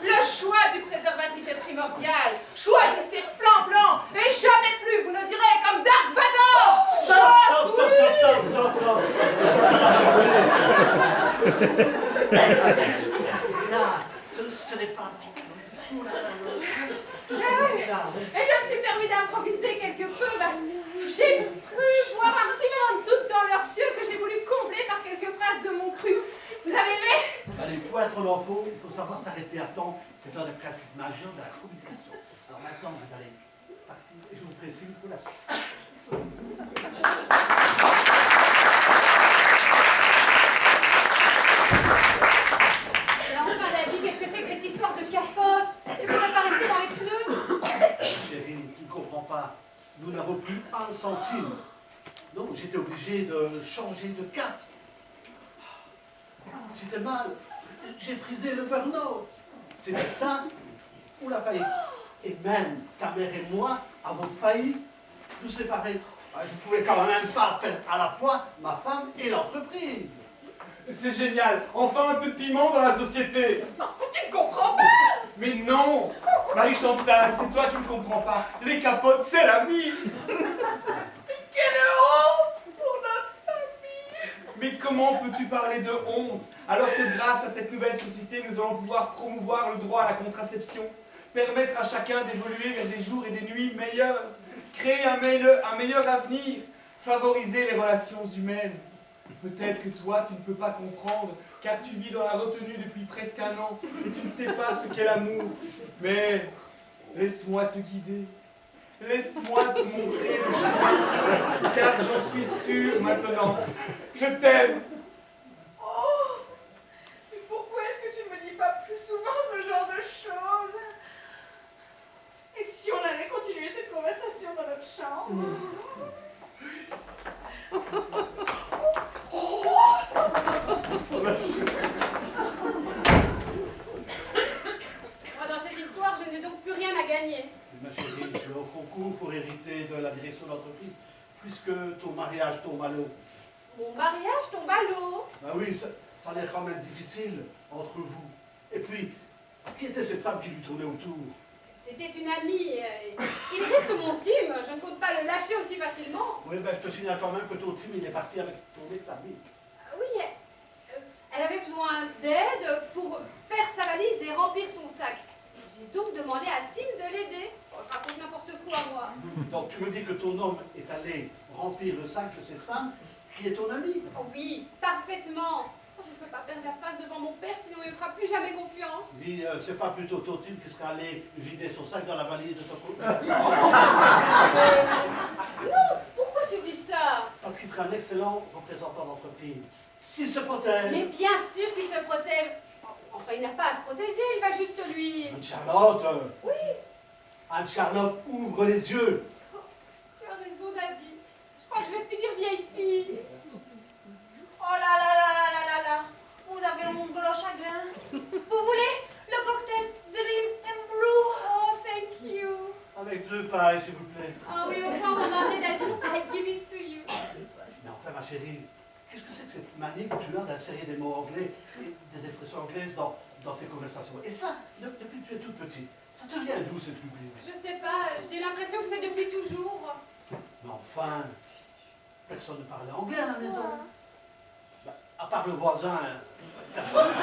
Le choix du préservatif est primordial. Choisissez flanc blanc et jamais plus vous ne direz comme Dark Vador. Ce n'est pas Et je me suis permis d'improviser quelque peu. J'ai cru voir un petit moment de doute dans leurs yeux que j'ai voulu combler par quelques phrases de mon cru. Vous avez aimé? Allez, pour être l'info, il faut savoir s'arrêter à temps. C'est un des principes majeurs de la communication. Alors maintenant, vous allez partir et je vous précise pour la suite. Alors, Paladie, qu'est-ce que c'est que cette histoire de capote? Tu peux pas rester dans les pneus? Chérie, tu ne comprends pas. Nous n'avons plus un centime. Non, j'étais obligé de changer de cap. J'étais mal. J'ai frisé le burn-out. C'était ça ou la faillite. Et même ta mère et moi avons failli nous séparer Je ne pouvais quand même pas faire à la fois ma femme et l'entreprise. C'est génial. Enfin un peu de piment dans la société. Tu ne comprends pas? Mais non, Marie-Chantal, c'est toi qui ne comprends pas. Les capotes, c'est l'avenir. Quelle honte pour notre famille! Mais comment peux-tu parler de honte alors que grâce à cette nouvelle société, nous allons pouvoir promouvoir le droit à la contraception, permettre à chacun d'évoluer vers des jours et des nuits meilleurs, créer un meilleur avenir, favoriser les relations humaines. Peut-être que toi, tu ne peux pas comprendre, car tu vis dans la retenue depuis presque un an et tu ne sais pas ce qu'est l'amour. Mais laisse-moi te guider. Laisse-moi te montrer le chemin, car j'en suis sûr maintenant. Je t'aime. Oh! Mais pourquoi est-ce que tu ne me dis pas plus souvent ce genre de choses? Et si on allait continuer cette conversation dans notre chambre? Moi, dans cette histoire, je n'ai donc plus rien à gagner. Ma chérie, tu es au concours pour hériter de la direction de l'entreprise, puisque ton mariage tombe à l'eau. Mon mariage tombe à l'eau. Ben oui, ça a l'air quand même difficile entre vous. Et puis, qui était cette femme qui lui tournait autour? C'était une amie. Il reste mon team. Je ne compte pas le lâcher aussi facilement. Oui, ben je te signale quand même que ton team, il est parti avec ton ex-ami. Oui, elle avait besoin d'aide pour faire sa valise et remplir son sac. J'ai donc demandé à Tim de l'aider. Bon, je raconte n'importe quoi, moi. Donc tu me dis que ton homme est allé remplir le sac de cette femme qui est ton amie? Oui, parfaitement. Je ne peux pas perdre la face devant mon père, sinon il ne me fera plus jamais confiance. Dis, c'est pas plutôt ton team qui serait allé vider son sac dans la valise de ton couple? Non, pourquoi tu dis ça? Parce qu'il ferait un excellent représentant d'entreprise. S'il se protège. Mais bien sûr qu'il se protège. Enfin, il n'a pas à se protéger, il va juste lui... Anne-Charlotte! Oui, Anne-Charlotte, ouvre les yeux! tu as raison, Daddy. Je crois que je vais finir vieille fille. Oh là là là là là là là. Vous avez un gros chagrin. Vous voulez le cocktail Dream and Blue? Oh, thank you. Avec 2 pailles, s'il vous plaît. Ah oui, au point où on en est, Daddy. I give it to you. Mais enfin, ma chérie, qu'est-ce que c'est que cette manie que tu as d'insérer des mots anglais et des expressions anglaises dans tes conversations? Et ça, depuis que tu es toute petite, ça te vient d'où cette lubie? Je sais pas, j'ai l'impression que c'est depuis toujours. Mais enfin, personne ne parlait anglais à la maison. Bah, à part le voisin, personne.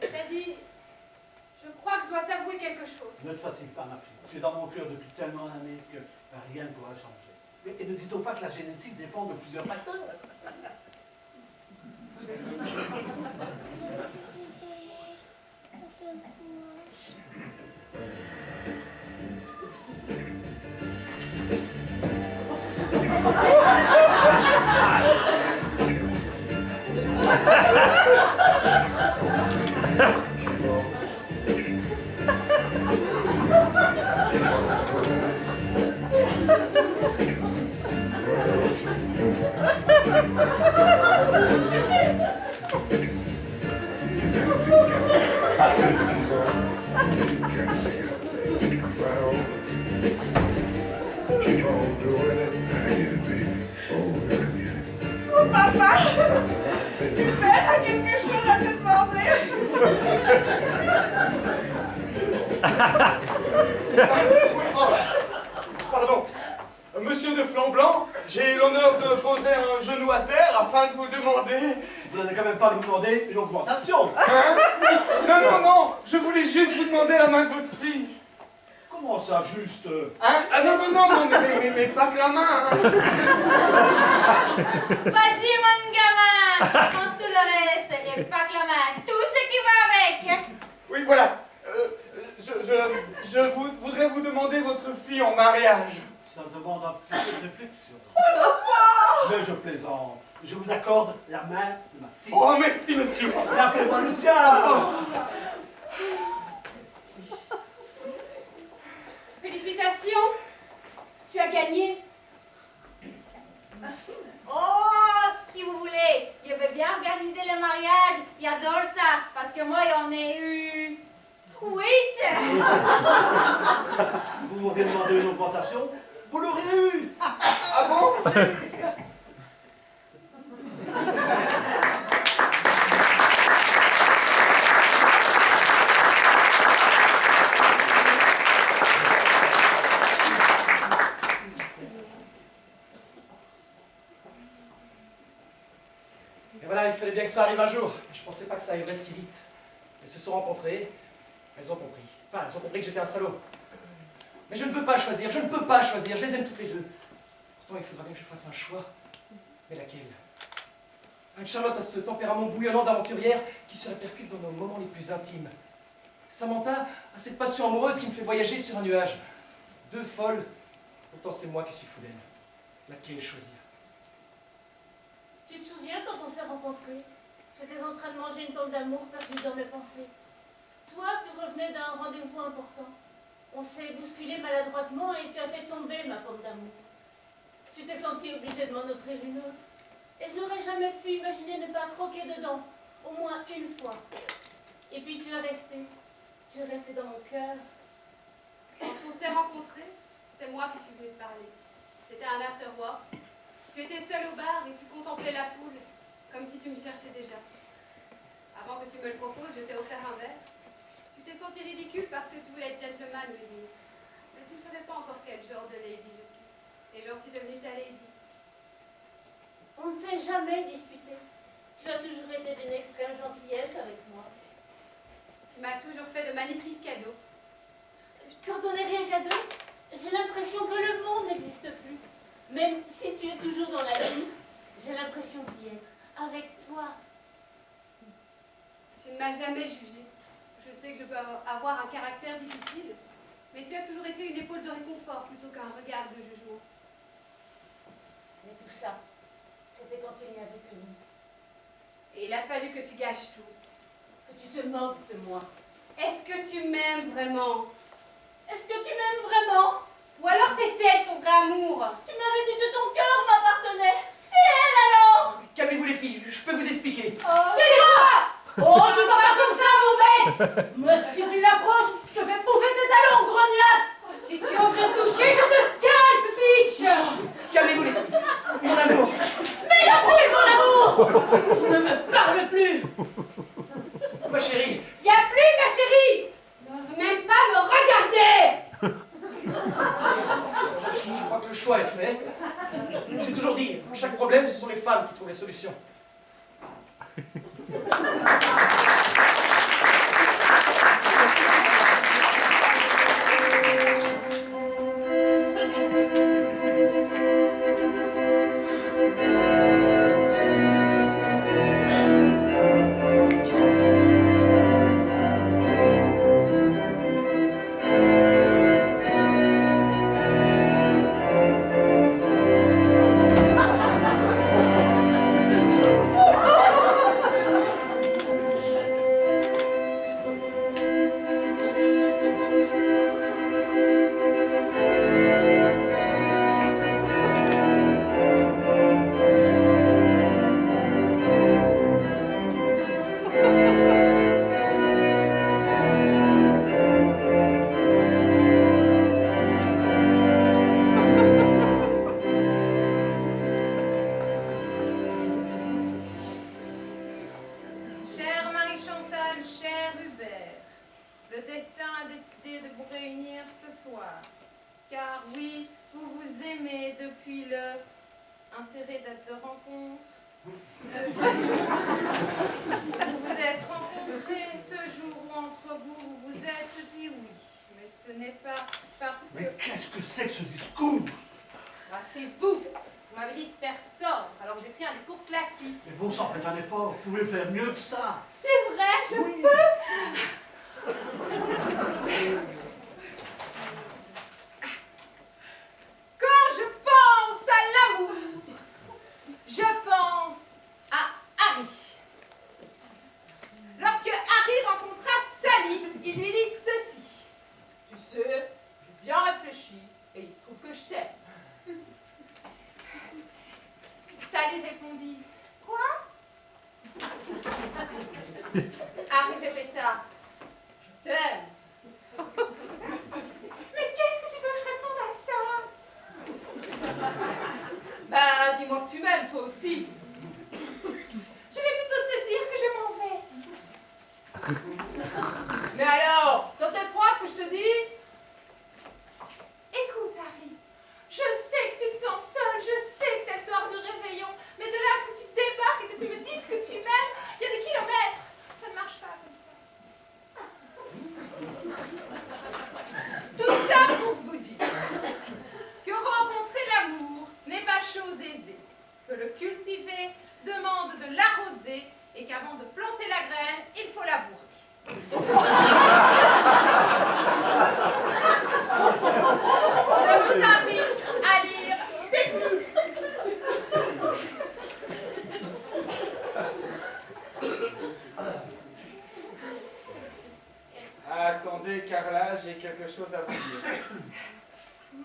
Daddy, je crois que je dois t'avouer quelque chose. Ne te fatigue pas, ma fille. Tu es dans mon cœur depuis tellement d'années que rien ne pourra changer. Et ne dit-on pas que la génétique dépend de plusieurs facteurs? Papa, Hubert a quelque chose à te demander. Pardon. Monsieur de Flanc-Blanc, j'ai l'honneur de poser un genou à terre afin de vous demander... Vous n'allez quand même pas me demander une augmentation. Hein? Non, non, non, je voulais juste vous demander la main de votre fille. Comment ça, juste? Hein? Ah non, non, non, mais pas que la main. Hein. Vas-y, mon gamin. Prends tout le reste et pas que la main. Tout ce qui va avec. Oui, voilà. Je voudrais vous demander votre fille en mariage. Ça demande un petit peu de réflexion. Mais je plaisante. Je vous accorde la main de ma fille. Oh, merci, monsieur. Appelez-moi Lucien. Félicitations, tu as gagné. Oh, qui vous voulez? Je veux bien organiser le mariage. J'adore ça. Parce que moi, j'en ai eu 8. Vous m'auriez demandé une augmentation? Vous l'aurez eu. Ah bon? Et voilà, il fallait bien que ça arrive un jour. Je pensais pas que ça arriverait si vite. Elles se sont rencontrées, elles ont compris. Enfin, elles ont compris que j'étais un salaud. Mais je ne veux pas choisir, je ne peux pas choisir, je les aime toutes les deux. Pourtant, il faudra bien que je fasse un choix. Mais laquelle? Anne-Charlotte a ce tempérament bouillonnant d'aventurière qui se répercute dans nos moments les plus intimes. Samantha a cette passion amoureuse qui me fait voyager sur un nuage. Deux folles, pourtant c'est moi qui suis fou d'elle. Laquelle choisir? Tu te souviens quand on s'est rencontrés? J'étais en train de manger une pomme d'amour perdue dans mes pensées. Toi, tu revenais d'un rendez-vous important. On s'est bousculé maladroitement et tu as fait tomber ma pomme d'amour. Tu t'es senti obligée de m'en offrir une autre. Et je n'aurais jamais pu imaginer ne pas croquer dedans, au moins une fois. Et puis tu es resté. Tu es resté dans mon cœur. Quand on s'est rencontrés, c'est moi qui suis venue te parler. C'était un after-work. Tu étais seule au bar et tu contemplais la foule, comme si tu me cherchais déjà. Avant que tu me le proposes, je t'ai offert un verre. Tu t'es senti ridicule parce que tu voulais être gentleman, Louisine. Mais tu ne savais pas encore quel genre de lady je suis. Et j'en suis devenue ta lady. On ne s'est jamais disputé. Tu as toujours été d'une extrême gentillesse avec moi. Tu m'as toujours fait de magnifiques cadeaux. Quand on n'est rien qu'à deux, j'ai l'impression que le monde n'existe plus. Même si tu es toujours dans la vie, j'ai l'impression d'y être, avec toi. Tu ne m'as jamais jugée. Je sais que je peux avoir un caractère difficile, mais tu as toujours été une épaule de réconfort plutôt qu'un regard de jugement. Mais tout ça, c'était quand il n'y avait que nous. Et il a fallu que tu gâches tout. Que tu te moques de moi. Est-ce que tu m'aimes vraiment? Est-ce que tu m'aimes vraiment? Ou alors c'était ton glamour? Tu m'avais dit que ton cœur m'appartenait. Et elle alors? Calmez-vous les filles, je peux vous expliquer. C'est toi! Oh, tu parles pas comme ça, mon mec! Mais si tu l'approches, je te fais bouffer tes talons, grognasse! Oh, si tu oses le toucher, je te scalpe, bitch! Calmez-vous les filles. Mon amour. Mais y'a plus, mon amour! Ne me parle plus! Ma chérie. Y a plus, ma chérie! N'ose même pas me regarder! Je crois que le choix est fait. J'ai toujours dit, à chaque problème, ce sont les femmes qui trouvent les solutions. Chère Marie-Chantal, cher Hubert, le destin a décidé de vous réunir ce soir. Car oui, vous vous aimez depuis le... inséré date de rencontre. Vous vous êtes rencontrés ce jour où entre vous, vous vous êtes dit oui. Mais ce n'est pas parce que... Mais qu'est-ce que c'est que ce discours? Ah, c'est vous. Vous m'avez dit de faire ça. Alors j'ai pris un cours classique. Mais bon sang, faites un effort, vous pouvez faire mieux que ça. C'est vrai, je peux. Quand je pense à l'amour, je pense à Harry. Lorsque Harry rencontra Sally, il lui dit ceci. Tu sais, j'ai bien réfléchi et il se trouve que je t'aime. Sally répondit, quoi? Harry répéta, je t'aime. Mais qu'est-ce que tu veux que je réponde à ça? problème, toi aussi. Je vais plutôt te dire que je m'en vais. Mais alors, ça peut-être froid ce que je te dis? Écoute, Harry, je sais que tu te sens seul, je sais que c'est le soir de réveillon, mais de là à ce que tu débarques et que tu me dises que tu m'aimes, il y a des kilomètres. Ça ne marche pas comme ça. Tout ça pour vous dire que rencontrer l'amour n'est pas chose aisée, que le cultiver demande de l'arroser et qu'avant de planter la graine, il faut labourer. Je vous invite à lire ces livres. Attendez, Carla, j'ai quelque chose à vous dire.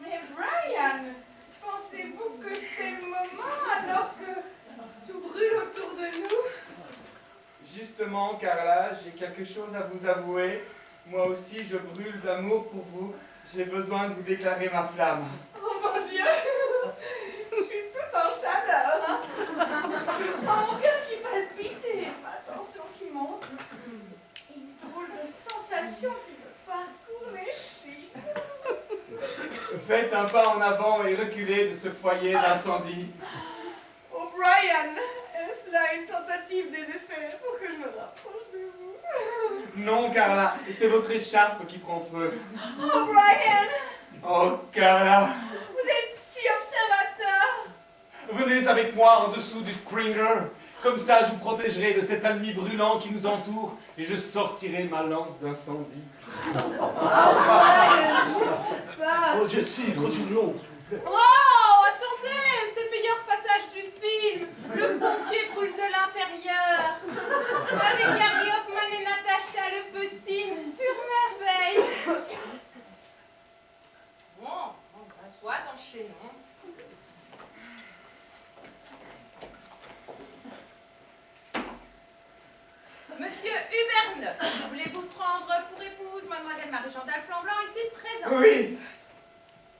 Mais Brian, pensez-vous que c'est le moment alors que tout brûle autour de nous? Justement, Carla, j'ai quelque chose à vous avouer. Moi aussi, je brûle d'amour pour vous. J'ai besoin de vous déclarer ma flamme. Oh mon Dieu, je suis toute en chaleur. Hein? Je sens mon cœur qui palpite et ma tension qui monte. Et une drôle de sensation qui me parcourt les chiens. Faites un pas en avant et reculez de ce foyer d'incendie. Oh Brian, est-ce là une tentative désespérée pour que je me rapproche de vous? Non, Carla, c'est votre écharpe qui prend feu. Oh Brian, Oh, Carla, vous êtes si observateur. venez avec moi en dessous du Springer. Comme ça, je vous protégerai de cet ennemi brûlant qui nous entoure et je sortirai ma lance d'incendie. Brian, je sais pas. Oh, Jessie, continuons, s'il vous plaît. Oh, attendez, c'est le meilleur passage du film. Le pompier brûle de l'intérieur. Avec Gary Hoffman et Natasha le petit, une pure merveille. Bon, soit enchaînons. Monsieur Hubert, voulez-vous prendre pour épouse mademoiselle Marie-Chantal Flanblanc ici présente? Oui,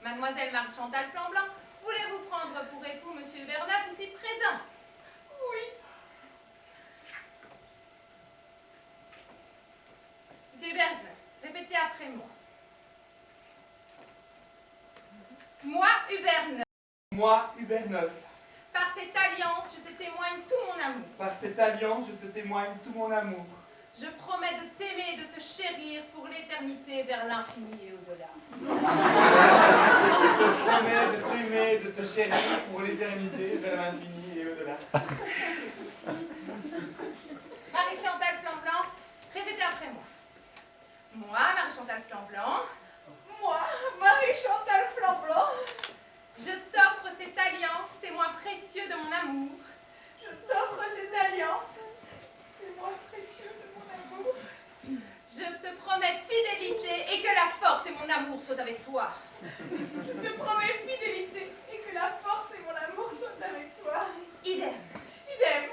Mademoiselle Marie-Chantal Flanblanc, voulez-vous prendre pour époux monsieur Hubert ici présent? Oui. Monsieur Hubert, répétez après moi. Moi, Hubert, moi, Hubert Neuf. par cette alliance, je te témoigne tout mon amour. Par cette alliance, je te témoigne tout mon amour. Je promets de t'aimer et de te chérir pour l'éternité vers l'infini et au-delà. Je te promets de t'aimer et de te chérir pour l'éternité vers l'infini et au-delà. Marie-Chantal Flanblanc, répétez après moi. Moi, Marie-Chantal Flanblanc. Moi, Marie-Chantal Flanblanc. Je t'offre cette alliance, témoin précieux de mon amour. Je t'offre cette alliance, témoin précieux de mon amour. Je te promets fidélité et que la force et mon amour soient avec toi. Je te promets fidélité et que la force et mon amour soient avec toi. Idem. Idem.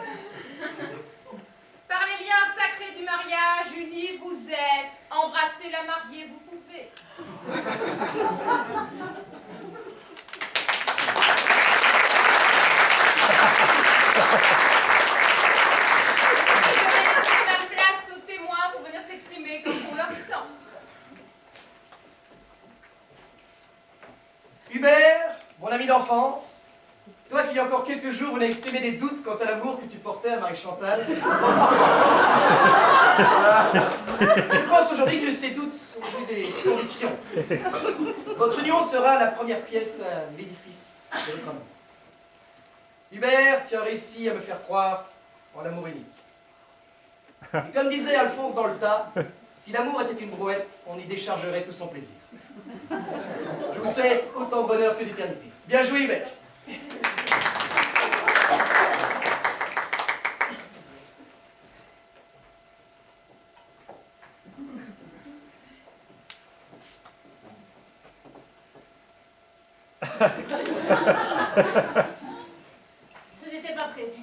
Par les liens sacrés du mariage, unis vous êtes. Embrassez la mariée, vous pouvez. Et je laisse ma place aux témoins pour venir s'exprimer comme on leur sent. Hubert, mon ami d'enfance, toi qui il y a encore quelques jours venais exprimer des doutes quant à l'amour que tu portais à Marie-Chantal. Je pense aujourd'hui que ces doutes sont devenus des convictions. Votre union sera la première pièce à l'édifice de votre amour. Hubert, tu as réussi à me faire croire en l'amour unique. Et comme disait Alphonse dans le tas, si l'amour était une brouette, on y déchargerait tout son plaisir. Je vous souhaite autant de bonheur que d'éternité. Bien joué, Hubert. Ce n'était pas prévu.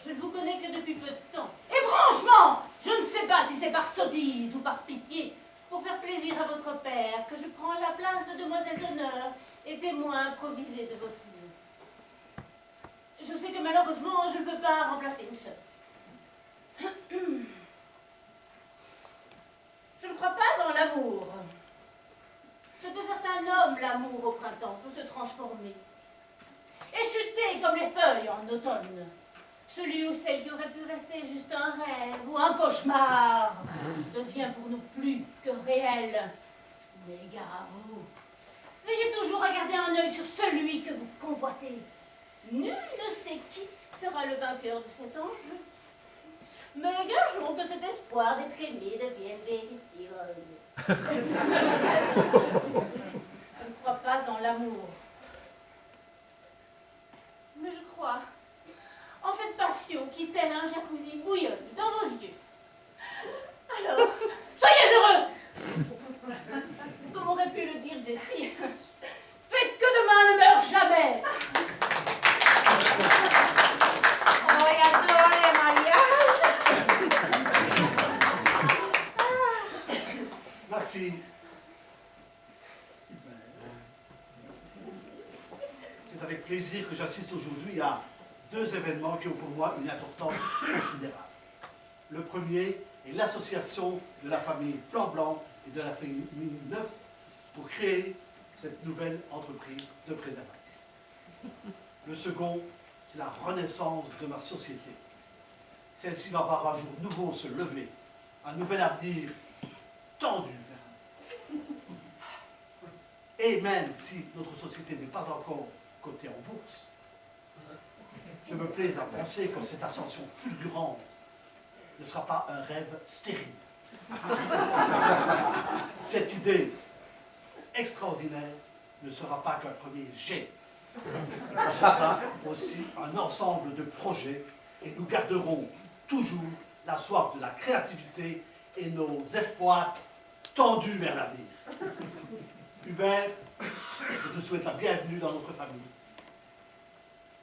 Je ne vous connais que depuis peu de temps. Et franchement, je ne sais pas si c'est par sottise ou par pitié, pour faire plaisir à votre père, que je prends la place de demoiselle d'honneur et témoin improvisé de votre union. Je sais que malheureusement, je ne peux pas remplacer une sœur. Je ne crois pas en l'amour. Ce que certains nomment l'amour au printemps peut se transformer et chuter comme les feuilles en automne. Celui ou celle qui aurait pu rester juste un rêve ou un cauchemar devient pour nous plus que réel. Mais gare à vous. Veillez toujours à garder un œil sur celui que vous convoitez. Nul ne sait qui sera le vainqueur de cet enjeu. Mais gageons que cet espoir d'être aimé devienne vérité. Je ne crois pas en l'amour. Mais je crois en cette passion qui, tel un jacuzzi, bouillonne dans vos yeux. Alors, soyez heureux! Comme aurait pu le dire Jessie, faites que demain ne meure jamais! Oh, j'adore les mariages. Ma fille, c'est avec plaisir que j'assiste aujourd'hui à 2 événements qui ont pour moi une importance considérable. Le premier est l'association de la famille Flanc-Blanc et de la famille Neuf pour créer cette nouvelle entreprise de préservatifs. Le second, c'est la renaissance de ma société. Celle-ci va voir un jour nouveau se lever, un nouvel avenir tendu vers elle. Et même si notre société n'est pas encore cotée en bourse, je me plais à penser que cette ascension fulgurante ne sera pas un rêve stérile. Cette idée extraordinaire ne sera pas qu'un premier jet. Ce sera aussi un ensemble de projets et nous garderons toujours la soif de la créativité et nos espoirs tendus vers l'avenir. Hubert, je te souhaite la bienvenue dans notre famille.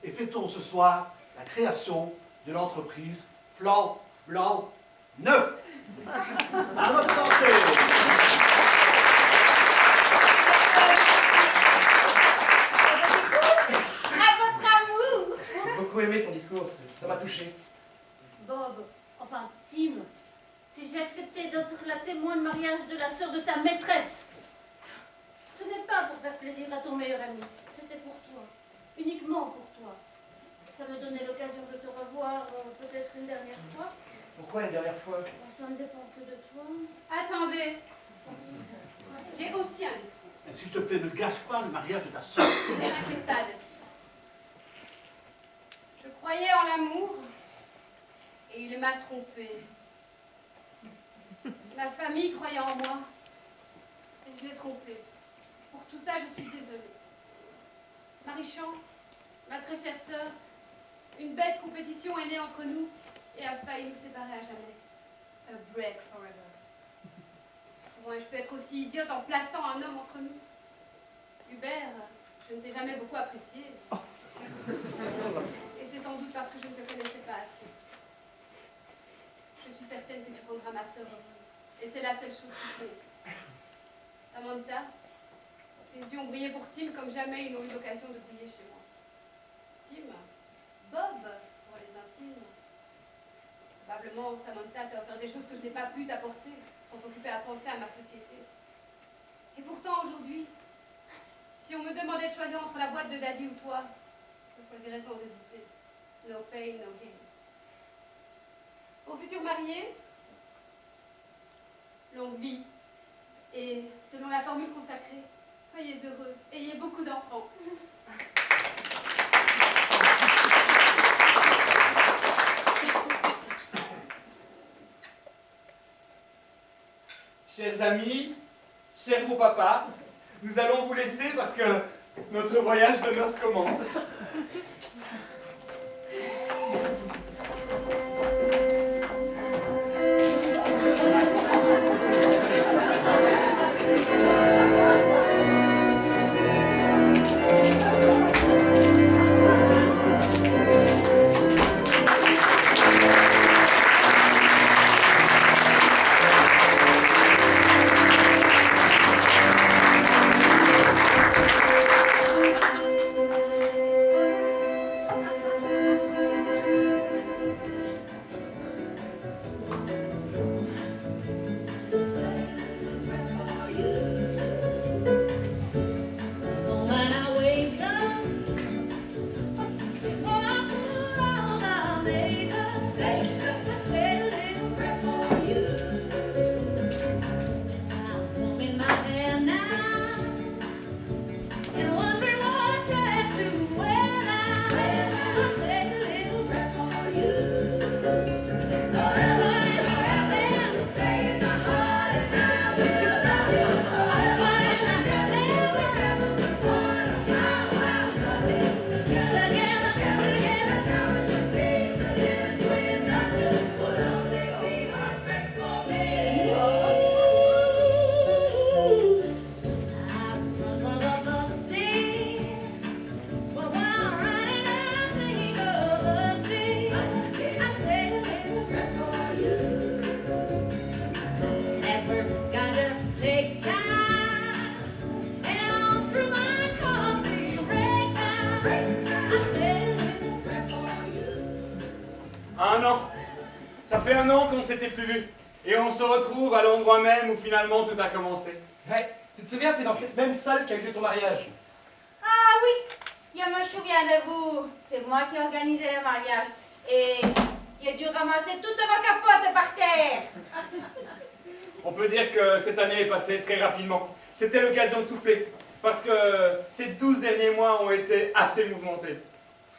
Et fêtons ce soir la création de l'entreprise Flanc-Blanc Neuf. À votre santé! À votre amour! J'ai beaucoup aimé ton discours, ça m'a touché. Bob, enfin Tim, si j'ai accepté d'être la témoin de mariage de la sœur de ta maîtresse, ce n'est pas pour faire plaisir à ton meilleur ami, c'était pour toi, uniquement pour toi. Ça me donnait l'occasion de te revoir peut-être une dernière fois. Pourquoi une dernière fois? Ça ne dépend que de toi. Attendez. J'ai aussi un discours. Et s'il te plaît, ne gâche pas le mariage de ta sœur. Ne t'inquiète pas, Daddy. Je croyais en l'amour et il m'a trompée. Ma famille croyait en moi et je l'ai trompée. Pour tout ça, je suis désolée. Marichand, ma très chère sœur, une bête compétition est née entre nous et a failli nous séparer à jamais. A break forever. Comment je peux être aussi idiote en plaçant un homme entre nous? Hubert, je ne t'ai jamais beaucoup apprécié. Et c'est sans doute parce que je ne te connaissais pas assez. Je suis certaine que tu rendras ma sœur heureuse. Et c'est la seule chose qui compte. Samantha, tes yeux ont brillé pour Tim comme jamais ils n'ont eu l'occasion de briller chez moi. Tim, Bob, pour les intimes. Probablement, Samantha t'a offert des choses que je n'ai pas pu t'apporter, pour t'occuper à penser à ma société. Et pourtant, aujourd'hui, si on me demandait de choisir entre la boîte de Daddy ou toi, je choisirais sans hésiter. No pain, no gain. Aux futurs mariés, longue vie. Et selon la formule consacrée, soyez heureux, ayez beaucoup d'enfants. Chers amis, cher beau papa, nous allons vous laisser parce que notre voyage de noces commence. Un an. Ça fait 1 an qu'on ne s'était plus vu. Et on se retrouve à l'endroit même où finalement tout a commencé. Ouais, tu te souviens, c'est dans cette même salle qu'a eu lieu ton mariage. Ah oui, je me souviens de vous. C'est moi qui ai organisé le mariage. Et j'ai dû ramasser toutes vos capotes par terre. On peut dire que cette année est passée très rapidement. C'était l'occasion de souffler. Parce que ces 12 derniers mois ont été assez mouvementés.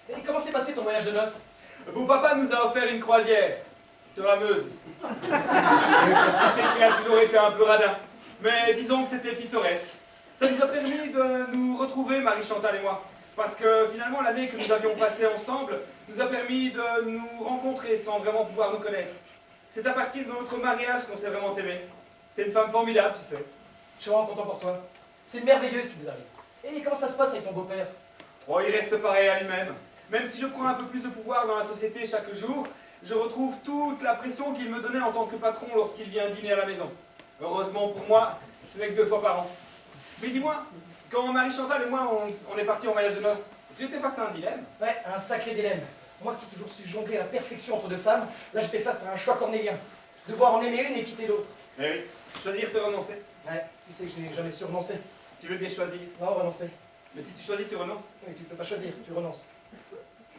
Et comment s'est passé ton voyage de noces? Beau papa nous a offert une croisière sur la Meuse. Tu sais qu'il a toujours été un peu radin. Mais disons que c'était pittoresque. Ça nous a permis de nous retrouver, Marie-Chantal et moi. Parce que finalement, l'année que nous avions passée ensemble nous a permis de nous rencontrer sans vraiment pouvoir nous connaître. C'est à partir de notre mariage qu'on s'est vraiment aimés. C'est une femme formidable, tu sais. Je suis vraiment content pour toi. C'est merveilleux ce qui vous arrive. Et comment ça se passe avec ton beau-père? Oh, il reste pareil à lui-même. Même si je prends un peu plus de pouvoir dans la société chaque jour, je retrouve toute la pression qu'il me donnait en tant que patron lorsqu'il vient dîner à la maison. Heureusement pour moi, ce n'est que 2 fois par an. Mais dis-moi, quand Marie-Chantal et moi on est partis en voyage de noces, j'étais face à un dilemme. Ouais, un sacré dilemme. Moi qui ai toujours su jongler à la perfection entre 2 femmes, là j'étais face à un choix cornélien. Devoir en aimer une et quitter l'autre. Eh oui, choisir c'est renoncer. Ouais, tu sais que je n'ai jamais su renoncer. Tu veux dire choisir? Non, renoncer. Mais si tu choisis, tu renonces. Oui, tu ne peux pas choisir, tu renonces.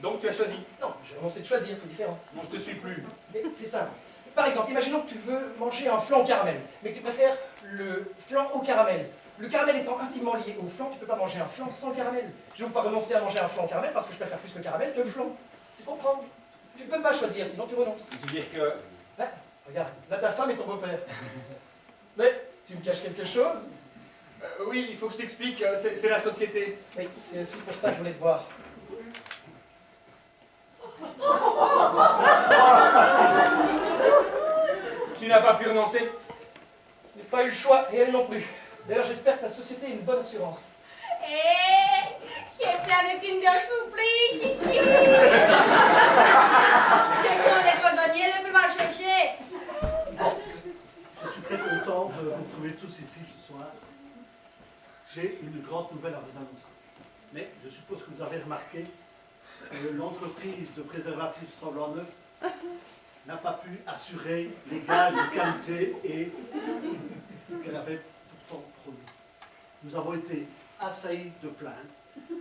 Donc tu as choisi. Non, j'ai renoncé de choisir, c'est différent. Non, je te suis plus. Mais c'est simple. Par exemple, imaginons que tu veux manger un flan au caramel, mais que tu préfères le flan au caramel. Le caramel étant intimement lié au flan, tu ne peux pas manger un flan sans caramel. Je ne veux pas renoncer à manger un flan au caramel parce que je préfère plus le caramel que le flan. Tu comprends? Tu ne peux pas choisir, sinon tu renonces. Tu veux dire que... Ouais, regarde, là ta femme et ton beau-père. Mais tu me caches quelque chose? Oui, il faut que je t'explique, c'est la société. Oui, c'est aussi pour ça que je voulais te voir. Tu n'as pas pu renoncer? Je n'ai pas eu le choix, et elle non plus. D'ailleurs, j'espère que ta société a une bonne assurance. Qui est plein de Kinderschwuppli, Kiki. C'est quand les cordonniers le plus mal cherchés. Je suis très content de vous retrouver tous ici ce soir. J'ai une grande nouvelle à vous annoncer. Mais je suppose que vous avez remarqué que l'entreprise de préservatifs Semblant Neuf n'a pas pu assurer les gages de qualité et qu'elle avait pourtant promis. Nous avons été assaillis de plaintes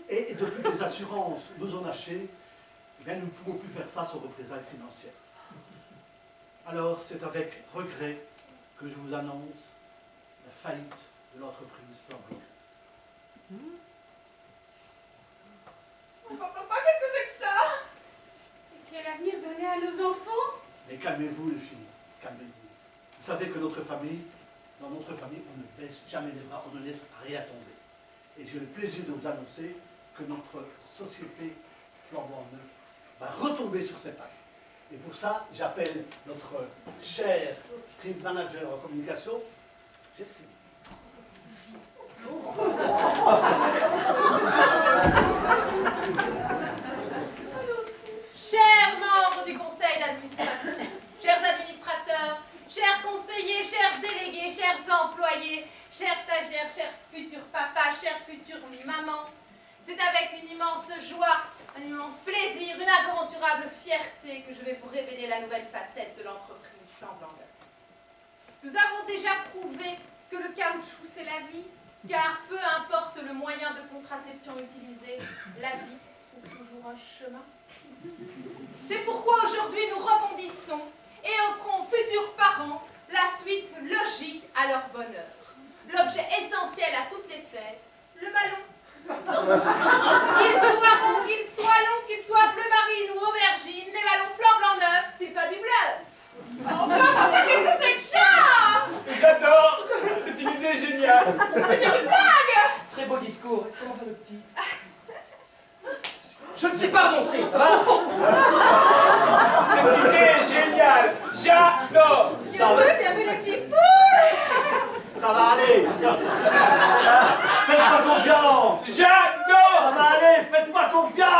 et depuis que les assurances nous ont lâchés, eh bien, nous ne pouvons plus faire face aux représailles financières. Alors c'est avec regret que je vous annonce la faillite de l'entreprise Semblant. Papa, qu'est-ce que c'est que ça? Quel avenir donner à nos enfants? Mais calmez-vous les filles, calmez-vous. Vous savez que notre famille, dans notre famille, on ne baisse jamais les bras, on ne laisse rien tomber. Et j'ai le plaisir de vous annoncer que notre société Flambant Neuf va retomber sur ses pattes. Et pour ça, j'appelle notre cher stream manager en communication, Jessie. Chers membres du conseil d'administration, chers administrateurs, chers conseillers, chers délégués, chers employés, chers stagiaires, chers futurs papas, chers futures mamans, c'est avec une immense joie, un immense plaisir, une incommensurable fierté que je vais vous révéler la nouvelle facette de l'entreprise Flambant Neuf. Nous avons déjà prouvé que le caoutchouc c'est la vie, car peu importe le moyen de contraception utilisé, la vie trouve toujours un chemin. C'est pourquoi aujourd'hui nous rebondissons et offrons aux futurs parents la suite logique à leur bonheur. L'objet essentiel à toutes les fêtes, le ballon. Qu'il soit rond, qu'il soit long, qu'il soit bleu marine ou aubergine, les ballons Flambant Neuf, c'est pas du bluff. Enfin, papa, qu'est-ce que c'est que ça? J'adore! C'est une idée géniale! Mais c'est une blague! Très beau discours. Comment va le petit? Je ne sais pas renoncer, ça va? Cette idée est géniale! J'adore! J'ai vu les petits fous. Ça va aller. Faites-moi confiance. J'adore! Ça va aller, faites-moi confiance.